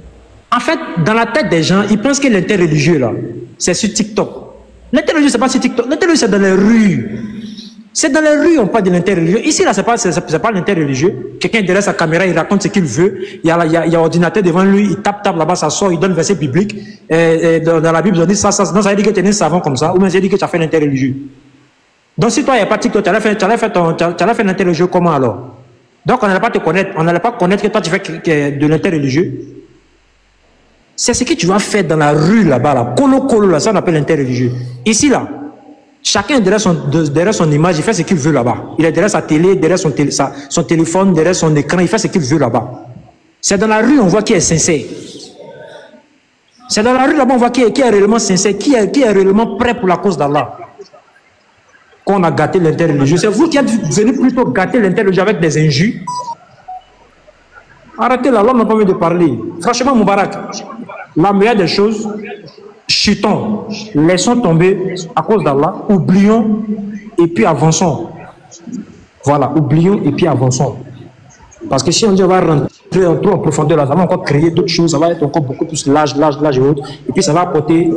En fait, dans la tête des gens, ils pensent que l'interreligieux là, c'est sur TikTok. L'interreligieux, c'est pas sur TikTok. L'interreligieux, c'est dans les rues. C'est dans les rues on parle de l'interreligieux. Ici, là, c'est pas l'interreligieux. Quelqu'un derrière sa caméra, il raconte ce qu'il veut. Il y a ordinateur devant lui, il tape là-bas, ça sort, il donne verset biblique. Dans la Bible, on dit ça. Non, ça veut dire que tu es un savant comme ça, ou bien ça veut dire que tu as fait l'interreligieux. Donc, si toi, il n'y a pas TikTok, tu allais faire l'interreligieux comment alors? Donc, on n'allait pas te connaître. On n'allait pas connaître que toi, tu fais de l'interreligieux. C'est ce que tu vas faire dans la rue là-bas, là. Colo, là, ça on appelle l'interreligieux. Ici, là, chacun derrière son image, il fait ce qu'il veut là-bas. Il est derrière sa télé, derrière son téléphone, derrière son écran, il fait ce qu'il veut là-bas. C'est dans la rue on voit qui est sincère. C'est dans la rue là-bas on voit qui est réellement sincère, qui est réellement prêt pour la cause d'Allah. Qu'on a gâté l'interreligieux. C'est vous qui êtes venu plutôt gâter l'interreligieux avec des injures. Arrêtez là, l'homme n'a pas envie de parler. Franchement, Moubarak, la meilleure des choses, chutons, laissons tomber à cause d'Allah, oublions et puis avançons. Voilà, oublions et puis avançons. Parce que si on dit on va rentrer trop en profondeur, là, ça va encore créer d'autres choses, ça va être encore beaucoup plus large et autres, et puis ça va apporter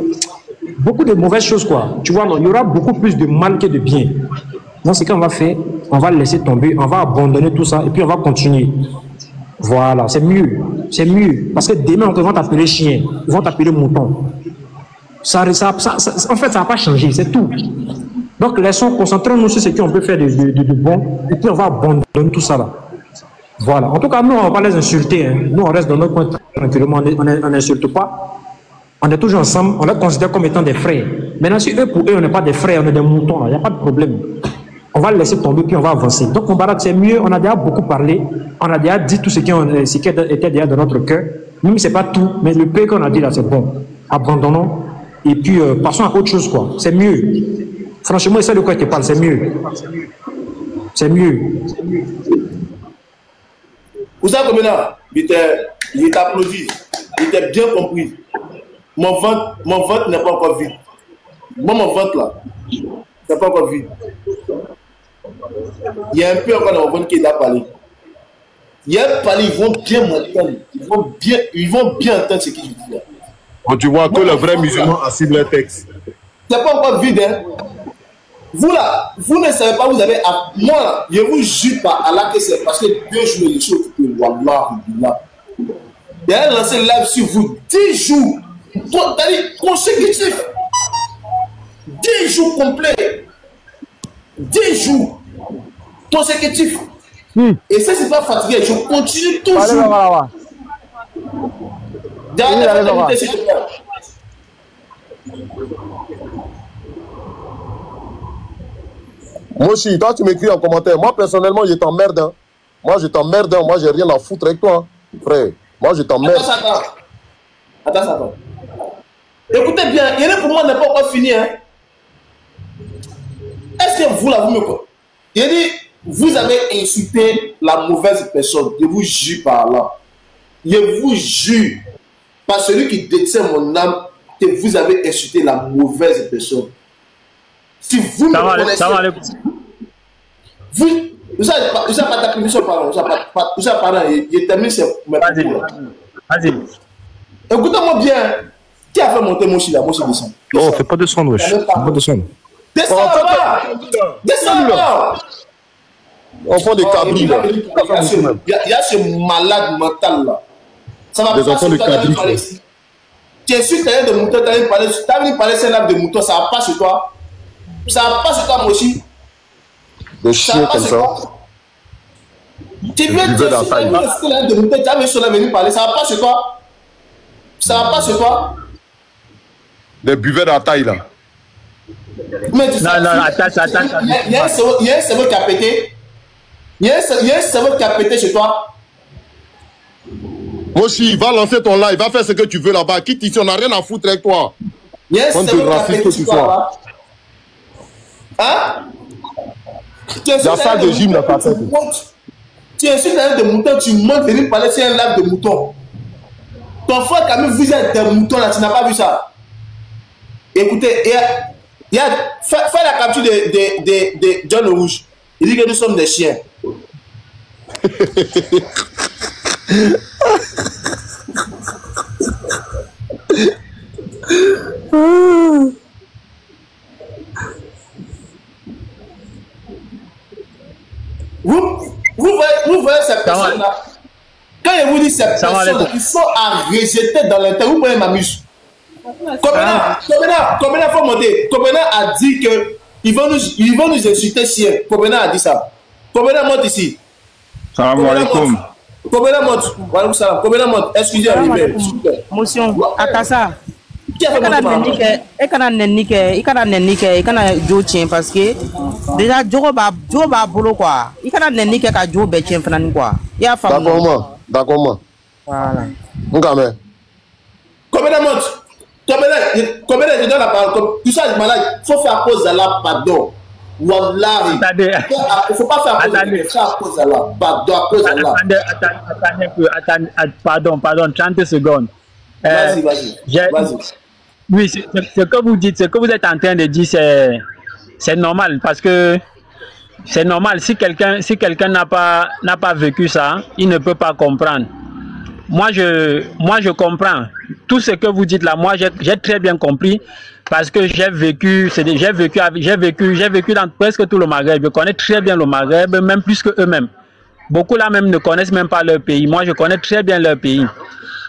beaucoup de mauvaises choses, quoi. Tu vois, non, il y aura beaucoup plus de mal que de bien. Donc, ce qu'on va faire, on va laisser tomber, on va abandonner tout ça, et puis on va continuer. Voilà, c'est mieux. C'est mieux. Parce que demain, ils vont t'appeler chien, ils vont t'appeler mouton. En fait, ça ne va pas changer, c'est tout. Donc, concentrons-nous sur ce qu'on peut faire de bon, et puis on va abandonner tout ça là. Voilà. En tout cas, nous, on ne va pas les insulter. Hein. Nous, on reste dans notre coin tranquillement, on n'insulte pas. On est toujours ensemble, on les considère comme étant des frères. Maintenant, si eux, pour eux, on n'est pas des frères, on est des moutons, il n'y a pas de problème. On va le laisser tomber, puis on va avancer. Donc, Moubarak, c'est mieux, on a déjà beaucoup parlé, on a déjà dit tout ce qui était déjà dans notre cœur. Même si ce n'est pas tout, mais le peu qu'on a dit là, c'est bon. Abandonnons, et puis passons à autre chose, quoi. C'est mieux. Franchement, c'est de quoi je te parle, c'est mieux. C'est mieux. Vous savez combien là, il est applaudi, il était bien compris. Mon ventre n'est pas encore vide. Moi, mon ventre là, n'est pas encore vide. Il y a un peu encore dans mon ventre qui est parlé. Il y a parlé, ils vont bien m'entendre. Ils vont bien entendre ce que je dis là. Quand tu vois que le vrai musulman a ciblé le texte. C'est pas encore vide, hein. Vous là, vous ne savez pas, vous avez. Moi là, je vous jure par Allah que c'est parce que Dieu joue les choses que Wallah, il a lancé live sur vous 10 jours. Consécutif. 10 jours complets. 10 jours consécutifs. Et ça, c'est pas fatigué. Je continue toujours. Moshi, toi tu m'écris en commentaire. Moi personnellement, je t'emmerde. Hein. Moi je t'emmerde. Moi j'ai rien à foutre avec toi, hein. Frère. Moi je t'emmerde. Attends. Écoutez bien, il est pour moi n'est pas encore fini. Hein. Est-ce que vous là, vous me connaissez? Il dit, vous avez insulté la mauvaise personne. Je vous jure par là. Je vous jure par celui qui détient mon âme que vous avez insulté la mauvaise personne. Si vous me connaissez, vous n'avez pas ta permission, pardon. Vous savez, pardon, il termine ses propos. Vas-y. Écoutez-moi bien. Qui a fait monter Moshi là? Moshi descend. Oh, fais pas descendre, wesh. Fais pas descendre. Descends là-bas. Descends là. Enfant de cabri là. Il y a ce malade mental là. Ça va des enfants de cabri. Tu es sûr que tu as de mouton, tu as venu parler celle-là de mouton, ça va pas sur toi. Ça va pas sur toi, Moshi. Des chiens comme ça. Tu viens de dire de mouton, tu as venu parler, ça va pas sur toi. Ça va pas sur toi. Des buvets dans la taille là. Mais tu sais, non, attends. Il y a un cerveau qui a pété. Il y a un cerveau qui a pété chez toi. Moshi, va lancer ton live, va faire ce que tu veux là-bas. Quitte ici, on n'a rien à foutre avec toi. Il y a un cerveau qui a pété chez toi. Hein? La salle de gym n'a pas fait. Tu es sur un live de mouton, tu montes venir parler sur un live de mouton. Ton frère quand même vous êtes des moutons là, tu n'as pas vu ça. Écoutez, fais la capture de John le Rouge. Il dit que nous sommes des chiens. Vous voyez ces personnes-là. Quand je vous dis ces personnes, ils sont à rejeter dans l'intérieur. Vous voyez ma muse. Kobena, faut monter. Kobena a dit que ils vont nous insulter chiens. Kobena a dit ça. Kobena monte ici. Salam alaikum. Kobena monte. Walaikum salam. Kobena monte. Excusez-moi. Motion. Atasa. E kana nenni kɛ jo tiɲɛ parce que déjà jogo b'a bolo quoi i kana nenni kɛ ka jo bɛɛ tiɲɛ fana ni quoi i y'a faamu. D'accord. Voilà. Ngame. Combien je donne la parole. Tu sais, malade, il faut faire cause à la pardon. Wallahi. Il ne faut pas faire cause à la pardon. Attendez, pardon, 30 secondes. Vas-y. Oui, ce que vous dites, ce que vous êtes en train de dire, c'est normal parce que c'est normal. Si quelqu'un n'a pas vécu ça, il ne peut pas comprendre. Moi, je comprends tout ce que vous dites là. Moi, j'ai très bien compris parce que j'ai vécu dans presque tout le Maghreb. Je connais très bien le Maghreb, même plus que eux-mêmes. Beaucoup là même ne connaissent même pas leur pays. Moi, je connais très bien leur pays.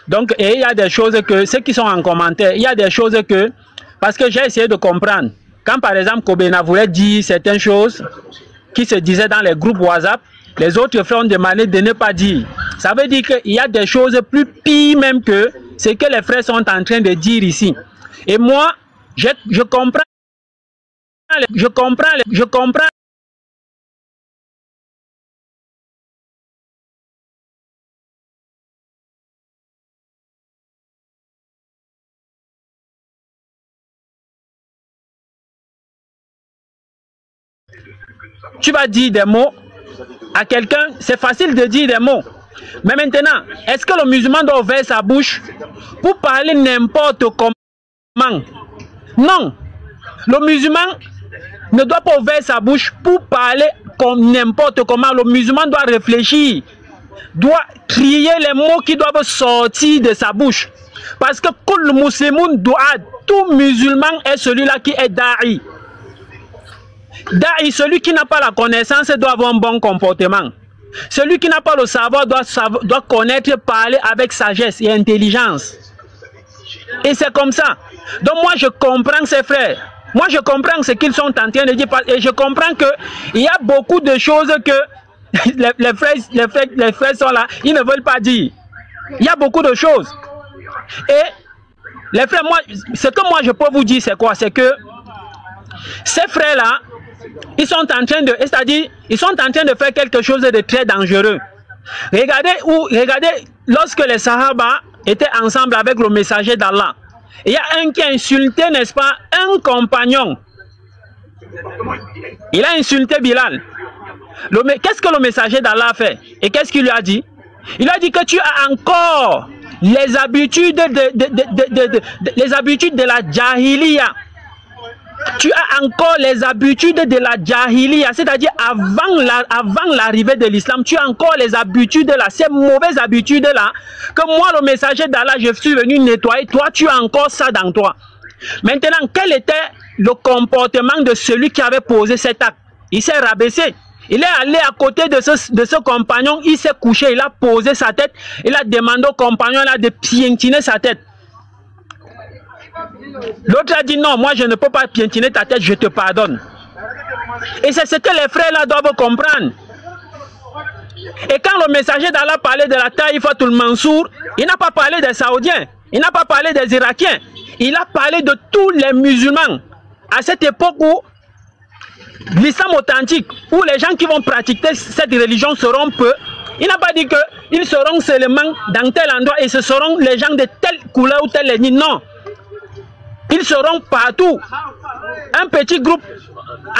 Donc, et il y a des choses que, ceux qui sont en commentaire, il y a des choses que, parce que j'ai essayé de comprendre. Quand par exemple, Kobena voulait dire certaines choses qui se disaient dans les groupes WhatsApp, les autres frères ont demandé de ne pas dire. Ça veut dire qu'il y a des choses plus pires même que ce que les frères sont en train de dire ici. Et moi, je comprends. Tu vas dire des mots à quelqu'un, c'est facile de dire des mots. Mais maintenant, est-ce que le musulman doit ouvrir sa bouche pour parler n'importe comment? Non. Le musulman ne doit pas ouvrir sa bouche pour parler comme n'importe comment. Le musulman doit réfléchir, doit trier les mots qui doivent sortir de sa bouche. Parce que tout musulman est celui-là qui est da'i. Da'i, celui qui n'a pas la connaissance doit avoir un bon comportement. Celui qui n'a pas le savoir doit connaître, parler avec sagesse et intelligence. Et c'est comme ça. Donc moi je comprends ces frères. Moi je comprends ce qu'ils sont en train de dire. Et je comprends qu'il y a beaucoup de choses que les frères sont là, ils ne veulent pas dire. Il y a beaucoup de choses. Et les frères, moi, ce que moi je peux vous dire, c'est quoi? C'est que ces frères-là, ils sont en train de, c'est-à-dire, ils sont en train de faire quelque chose de très dangereux. Regardez, lorsque les Sahaba étaient ensemble avec le messager d'Allah, il y a un qui a insulté, n'est-ce pas, un compagnon. Il a insulté Bilal. Qu'est-ce que le messager d'Allah a fait? Et qu'est-ce qu'il lui a dit? Il a dit que tu as encore les habitudes de la jahiliya. Tu as encore les habitudes de la jahiliya, c'est-à-dire avant l'arrivée de l'islam, tu as encore les habitudes là, ces mauvaises habitudes là, que moi le messager d'Allah, je suis venu nettoyer, toi tu as encore ça dans toi. Maintenant, quel était le comportement de celui qui avait posé cet acte? Il s'est rabaissé. Il est allé à côté de ce compagnon, il s'est couché, il a posé sa tête, il a demandé au compagnon là, de piétiner sa tête. L'autre a dit non, moi je ne peux pas piétiner ta tête, je te pardonne. Et c'est ce que les frères là doivent comprendre. Et quand le messager d'Allah parlait de la Taïfatul Mansour, il n'a pas parlé des Saoudiens, il n'a pas parlé des Irakiens, il a parlé de tous les musulmans. à cette époque où l'islam authentique, où les gens qui vont pratiquer cette religion seront peu, il n'a pas dit qu'ils seront seulement dans tel endroit et ce seront les gens de telle couleur ou telle ethnie. Non. Ils seront partout. Un petit groupe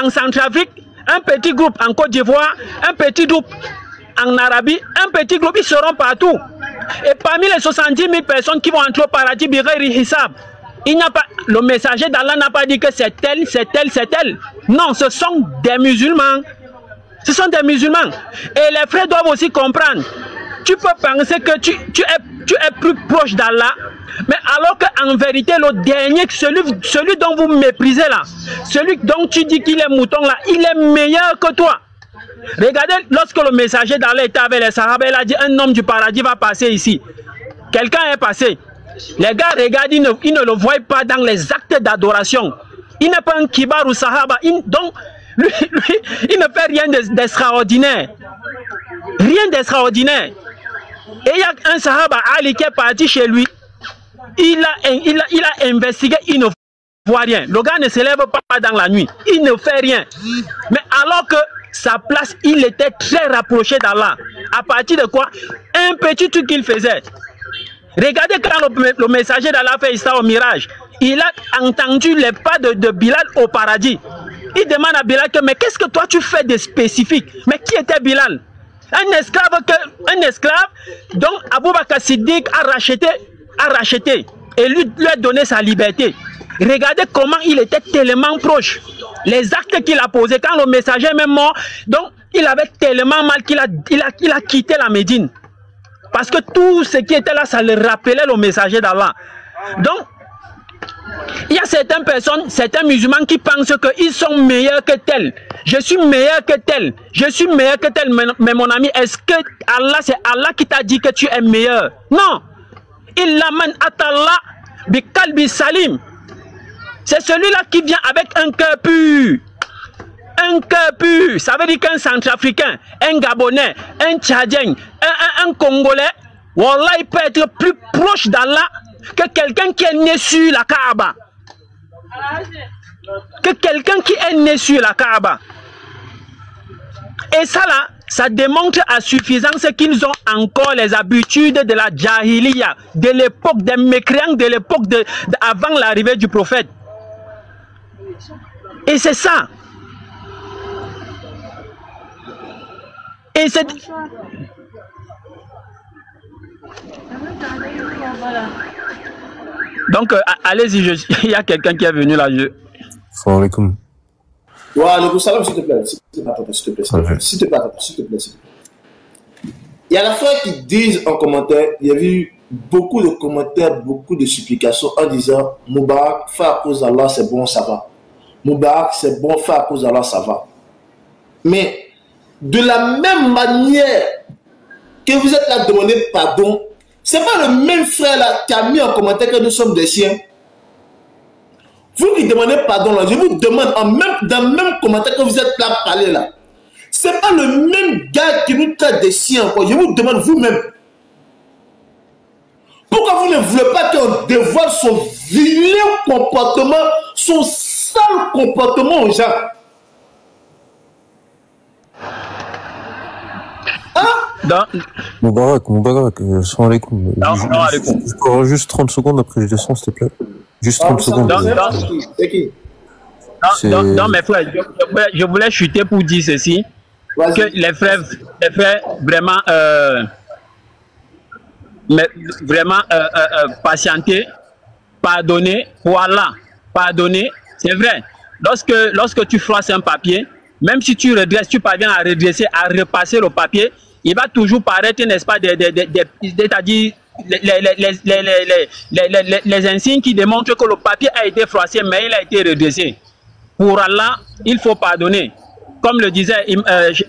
en Centrafrique, un petit groupe en Côte d'Ivoire, un petit groupe en Arabie, un petit groupe, ils seront partout. Et parmi les 70 000 personnes qui vont entrer au paradis, il n'y a pas, le messager d'Allah n'a pas dit que c'est tel, c'est tel, c'est tel. Non, ce sont des musulmans. Ce sont des musulmans. Et les frères doivent aussi comprendre. Tu peux penser que tu es plus proche d'Allah, mais alors qu'en vérité, le dernier, celui dont vous méprisez là, celui dont tu dis qu'il est mouton là, il est meilleur que toi. Regardez, lorsque le messager d'Allah était avec les Sahaba, il a dit un homme du paradis va passer ici. Quelqu'un est passé. Les gars regardent, ils ne le voient pas dans les actes d'adoration. Il n'est pas un kibar ou Sahaba. Donc, lui, il ne fait rien d'extraordinaire. Rien d'extraordinaire. Et il y a un Sahaba, Ali, qui est parti chez lui. Il a investigué, il ne voit rien. Le gars ne se lève pas dans la nuit. Il ne fait rien. Mais alors que sa place, il était très rapproché d'Allah. À partir de quoi? Un petit truc qu'il faisait. Regardez quand le messager d'Allah fait Isra au mirage. Il a entendu les pas de Bilal au paradis. Il demande à Bilal que, mais qu'est-ce que toi tu fais de spécifique? Mais qui était Bilal? Un esclave dont Abou Bakr Siddiq a racheté et lui a donné sa liberté. Regardez comment il était tellement proche. Les actes qu'il a posés quand le messager est même mort, donc il avait tellement mal qu'il a quitté la Médine. Parce que tout ce qui était là, ça le rappelait le messager d'Allah. Donc, il y a certaines personnes, certains musulmans qui pensent qu'ils sont meilleurs que tel. Je suis meilleur que tel. Je suis meilleur que tel. Mais mon ami, est-ce que Allah, c'est Allah qui t'a dit que tu es meilleur? Non. Il l'amène à Allah bi kalbi salim. C'est celui-là qui vient avec un cœur pur. Un cœur pur. Ça veut dire qu'un Centrafricain, un Gabonais, un Tchadien, un Congolais, Wallah, il peut être plus proche d'Allah que quelqu'un qui est né sur la Kaaba. Que quelqu'un qui est né sur la Kaaba. Et ça là, ça démontre à suffisance qu'ils ont encore les habitudes de la Jahiliya, de l'époque des mécréants, de l'époque avant l'arrivée du prophète. Et c'est ça. Et c'est... Donc, allez-y, il y a quelqu'un qui est venu là. Salam alaikum. Wa alaikum salam, s'il te plaît. S'il te plaît. Il y a la fois qui disent en commentaire, il y a eu beaucoup de commentaires, beaucoup de supplications en disant Moubarak, fais à cause d'Allah, c'est bon, ça va. Moubarak, c'est bon, fais à cause d'Allah, ça va. Mais de la même manière que vous êtes là à demander pardon, c'est pas le même frère là qui a mis en commentaire que nous sommes des chiens. Vous qui demandez pardon là, je vous demande dans le même commentaire que vous êtes là à parler là. C'est pas le même gars qui nous traite des chiens encore. Je vous demande vous-même. Pourquoi vous ne voulez pas qu'on dévoile son vilain comportement, son sale comportement aux gens? Moubarak, salam alaikum. Je peux avoir juste 30 secondes après je descends, s'il te plaît. Juste 30 secondes. Non, mes frères, je voulais chuter pour dire ceci. Que les frères vraiment patienter, pardonner pour Allah. Pardonner, c'est vrai. Lorsque tu froisses un papier, même si tu redresses, tu parviens à redresser, à repasser le papier, il va toujours paraître, n'est-ce pas, c'est-à-dire les insignes qui démontrent que le papier a été froissé, mais il a été redressé. Pour Allah, il faut pardonner. Comme le disait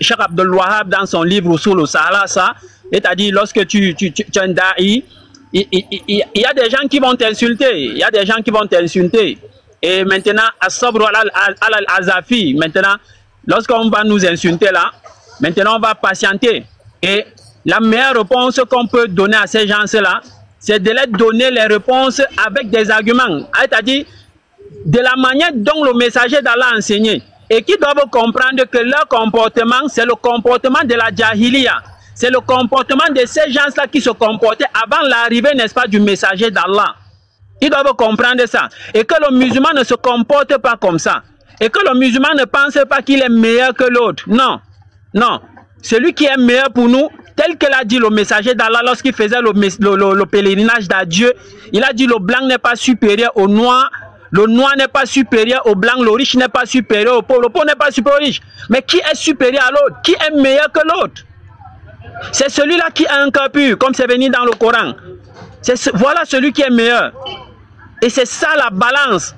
Cheikh Abdul Wahab dans son livre Usul al-Sala, c'est-à-dire lorsque tu es un da'i, il y a des gens qui vont t'insulter. Il y a des gens qui vont t'insulter. Et maintenant, as-sabru al-azafi, maintenant, lorsqu'on va nous insulter là, maintenant on va patienter. Et la meilleure réponse qu'on peut donner à ces gens-là, c'est de leur donner les réponses avec des arguments. C'est-à-dire, de la manière dont le messager d'Allah a enseigné et qui doivent comprendre que leur comportement, c'est le comportement de la Jahiliya. C'est le comportement de ces gens-là qui se comportaient avant l'arrivée, n'est-ce pas, du messager d'Allah. Ils doivent comprendre ça. Et que le musulman ne se comporte pas comme ça. Et que le musulman ne pense pas qu'il est meilleur que l'autre. Non. Non. Celui qui est meilleur pour nous, tel que l'a dit le messager d'Allah lorsqu'il faisait le pèlerinage d'adieu, il a dit le blanc n'est pas supérieur au noir, le noir n'est pas supérieur au blanc, le riche n'est pas supérieur au pauvre, le pauvre n'est pas supérieur au riche. Mais qui est supérieur à l'autre? Qui est meilleur que l'autre? C'est celui-là qui a un cœur pur, comme c'est venu dans le Coran. Voilà celui qui est meilleur. Et c'est ça la balance.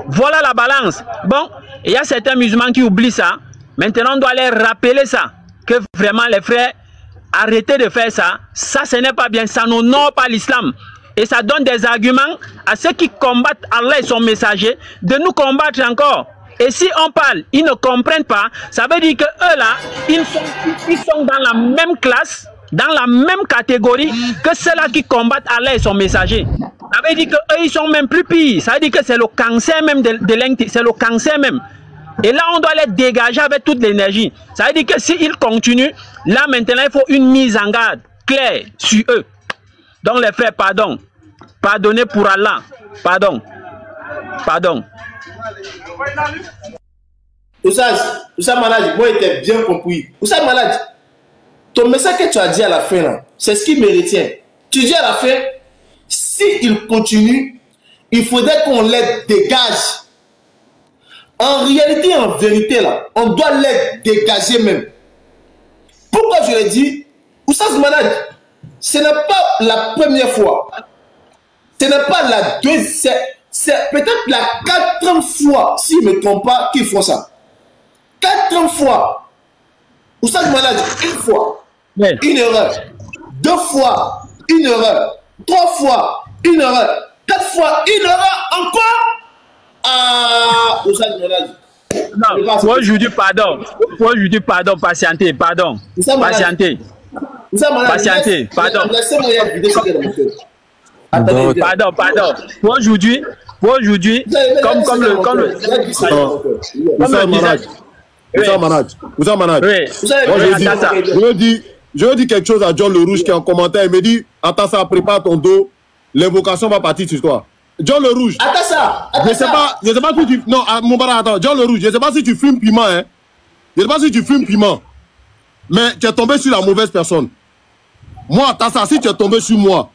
Voilà la balance. Bon, il y a certains musulmans qui oublient ça. Maintenant, on doit les rappeler ça. Que vraiment, les frères, arrêtez de faire ça. Ça, ce n'est pas bien. Ça n'honore pas l'islam. Et ça donne des arguments à ceux qui combattent Allah et son messager de nous combattre encore. Et si on parle, ils ne comprennent pas, ça veut dire que eux là, ils sont dans la même classe, dans la même catégorie que ceux-là qui combattent Allah et son messager. Ça veut dire qu'eux, ils sont même plus pires. Ça veut dire que c'est le cancer même de l'intelligence, c'est le cancer même. Et là, on doit les dégager avec toute l'énergie. Ça veut dire que s'ils continuent, là maintenant, il faut une mise en garde claire sur eux. Donc les frères, pardon. Pardonnez pour Allah. Pardon. Pardon. Oussa Malade, moi j'étais bien compris. Oussa Malade, ton message que tu as dit à la fin là, c'est ce qui me retient. Tu dis à la fin, s'il continue, il faudrait qu'on les dégage. En réalité, en vérité là, on doit les dégager même. Pourquoi je l'ai dit? Oussa Malade, ce n'est pas la première fois. Ce n'est pas la deuxième. C'est peut-être la 4e fois, si je ne me trompe pas, qu'ils font ça. 4e fois. Oussa Malade, une fois, une erreur. 2 fois, une erreur. 3 fois, une erreur. 4 fois, une erreur encore. Ah, Oussa Malade. Non, moi je dis pardon. Moi je dis pardon, patientez, pardon. Patientez. Patientez, pardon. Pardon. Pour aujourd'hui, comme le Oussa Manad. Je veux dire quelque chose à John Le Rouge qui est en commentaire. Il me dit, attends ça, prépare ton dos. L'invocation va partir sur toi. John Le Rouge. Attends ça. Je sais pas si tu... Non, mon bara, attends. John Le Rouge, je sais pas si tu fumes piment, hein. Je sais pas si tu fumes piment. Mais tu es tombé sur la mauvaise personne. Moi, attends ça, si tu es tombé sur moi,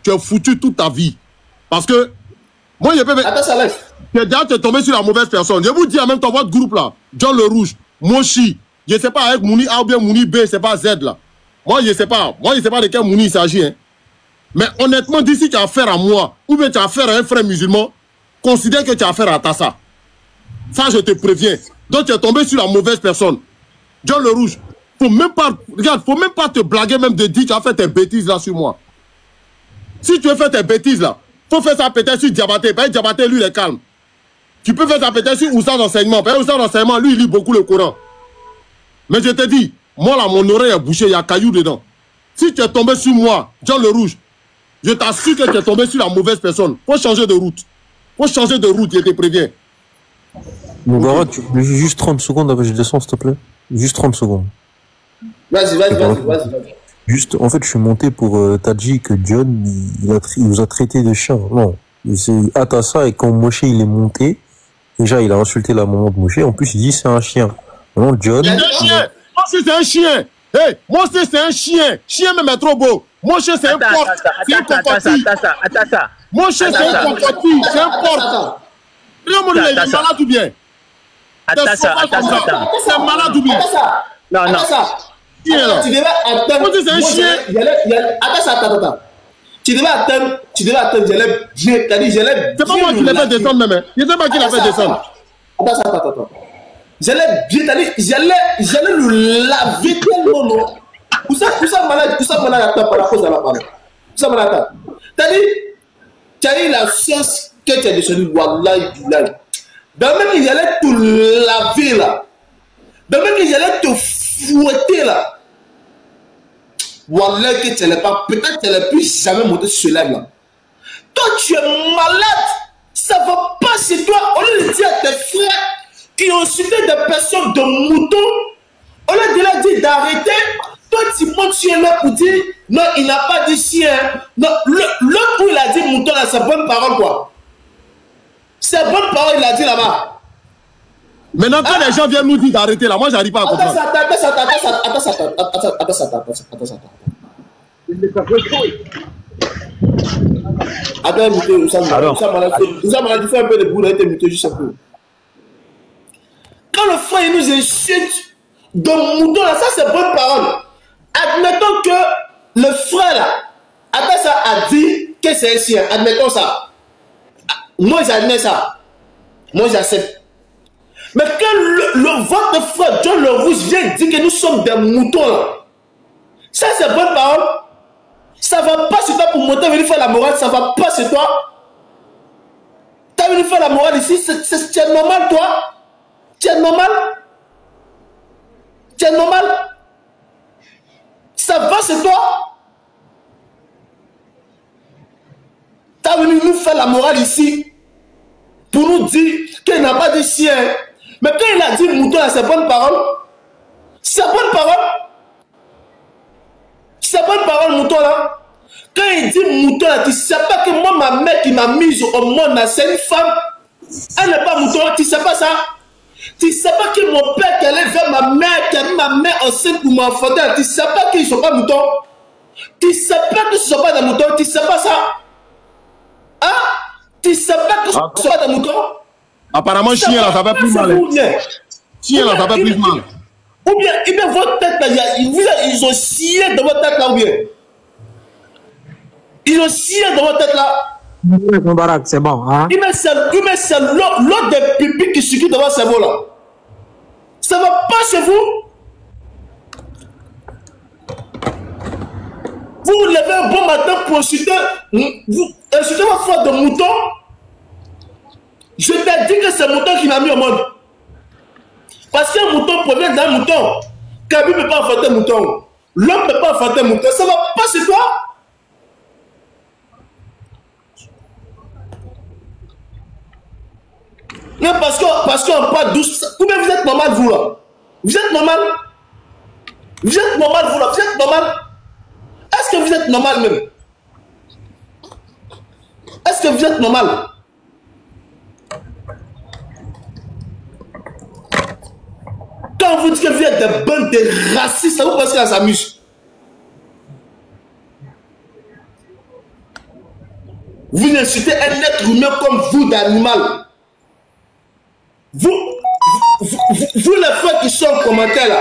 tu es foutu toute ta vie. Parce que, moi, je peux... Attends ça, laisse. Tu es tombé sur la mauvaise personne. Je vous dis en même temps, votre groupe là, John Le Rouge, Moshi, je ne sais pas avec Mouni A ou bien Mouni B, c'est pas Z là. Moi, je ne sais pas. Moi, je ne sais pas de quel Mouni il s'agit. Hein. Mais honnêtement, d'ici tu as affaire à moi, ou bien tu as affaire à un frère musulman, considère que tu as affaire à Tassa. Ça, je te préviens. Donc, tu es tombé sur la mauvaise personne. John Le Rouge, faut même pas te blaguer même de dire que tu as fait tes bêtises là sur moi. Si tu veux faire tes bêtises là, faut faire ça peut-être sur Diabaté. Parce que Diabaté, lui, il est calme. Tu peux faire ça peut-être sur Oussa d'enseignement. Parce que Oussa d'enseignement, lui, il lit beaucoup le Coran. Mais je te dis, moi là, mon oreille est bouchée, il y a caillou dedans. Si tu es tombé sur moi, John Le Rouge, je t'assure que tu es tombé sur la mauvaise personne. Faut changer de route. Faut changer de route, je te préviens. Moubara, tu juste 30 secondes après je descends, s'il te plaît. Juste 30 secondes. Vas-y. Juste, en fait, je suis monté pour Tadji que John, il nous a traité de chien. Non, c'est Atassa et quand Moshe il est monté, déjà il a insulté la maman de Moshe. En plus, il dit c'est un chien. Non, John. C'est un chien. Moi c'est un chien. Hey, moi c'est un chien. Chien même est trop beau. Moshe c'est un porc. C'est un cocotti. Moshe c'est un cocotti. C'est un porc. Regarde-moi, il est malade ou bien? C'est malade ou bien? Non. Tu devais attendre. C'est un chien. Attends. Tu devais attendre. C'est pas moi qui l'ai fait descendre même. Je sais pas qui l'a fait descendre. Attends. J'allais le laver tellement, non? Où ça malade, attends, par la cause à la parole. Où ça malade, t'as dit, tu as eu la chance que tu as descendu, wallahi, billahi. Dans même qu'il allait te laver là. Dans même qu'il allait te fouetter là. Wallahi, que tu n'allais pas, peut-être que tu n'allais plus jamais monter sur ce live là. Toi, tu es malade. Ça ne va pas chez toi. On lieu de dire à tes frères qui ont insulté des personnes de moutons, on lieu de leur dire d'arrêter. Toi, tu montes sur là pour dire non, il n'a pas dit chien. Non, l'autre où il a dit mouton, là, c'est bonne parole, quoi. C'est bonne parole, il a dit là-bas. Maintenant, quand les gens viennent nous dire d'arrêter, là, moi, j'arrive pas à comprendre. Attends, vous avez fait un peu de boulot, juste un peu. Quand le frère il nous insulte de mouton, là, ça c'est bonne parole. Admettons que le frère là, après ça a dit que c'est un chien. Admettons ça. Moi j'admets ça. Moi j'accepte. Mais quand votre frère John le Rouge vient dire que nous sommes des moutons là, ça c'est bonne parole. Ça va pas sur toi pour monter venir faire la morale, ça va pas sur toi. Tu as venu faire la morale ici, c'est normal toi. Tu es normal. Tu es normal. Ça va c'est toi. Tu as venu nous faire la morale ici pour nous dire qu'il n'a pas de chien. Mais quand il a dit mouton, c'est bonne parole. C'est bonne parole. C'est bonne parole, mouton là. Quand il dit mouton là, tu ne sais pas que moi, ma mère qui m'a mise au monde, c'est une femme. Elle n'est pas mouton, tu ne sais pas ça. Tu ne sais pas que mon père qui allait vers ma mère, qui a mis ma mère enceinte pour m'enfanter, tu ne sais pas qu'ils ne sont pas moutons. Tu ne sais pas que ce ne sont pas des moutons, tu ne sais pas ça. Hein? Tu ne sais pas que ce ne sont pas des moutons. Apparemment, chien là, ça fait plus mal. Chien là, ça fait plus mal. Ou bien votre tête là, ils ont scié dans votre tête là, ou bien. Ils ont scié dans votre tête là. C'est bon, hein? Il met l'autre des pipis qui circulent dans votre cerveau là. Ça va pas chez vous. Vous vous levez un bon matin pour insulter votre frère de mouton. Je t'ai dit que c'est le mouton qui m'a mis au monde. Parce qu'un mouton provient d'un mouton. Kaby ne peut pas enfanter un mouton. L'homme ne peut pas enfanter un mouton. Ça va pas chez toi. Mais parce qu'on parle douce. Ou bien vous êtes normal, vous là. Vous êtes normal. Vous êtes normal, vous là. Vous êtes normal. Est-ce que vous êtes normal même? Est-ce que vous êtes normal? Quand vous dites que vous êtes des bandes de racistes, ça vous pense qu'elle s'amuse. Vous insultez un être humain comme vous d'animal. Vous les frères qui sont en commentaire là.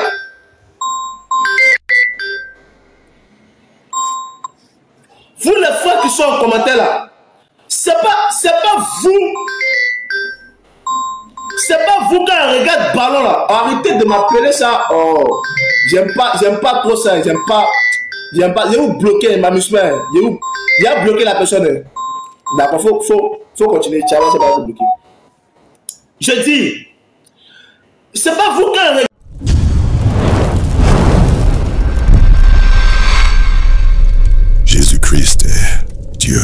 Vous les frères qui sont en commentaire là. C'est pas vous. C'est pas vous quand on regarde ballon là. Arrêtez de m'appeler ça. Oh, j'aime pas trop ça. J'aime pas. J'ai où bloquer m'amusement. Il a bloqué la personne. D'accord, faut continuer. Ciao, c'est pas bloqué. Je dis, c'est pas vous quand on regarde. Jésus-Christ est Dieu.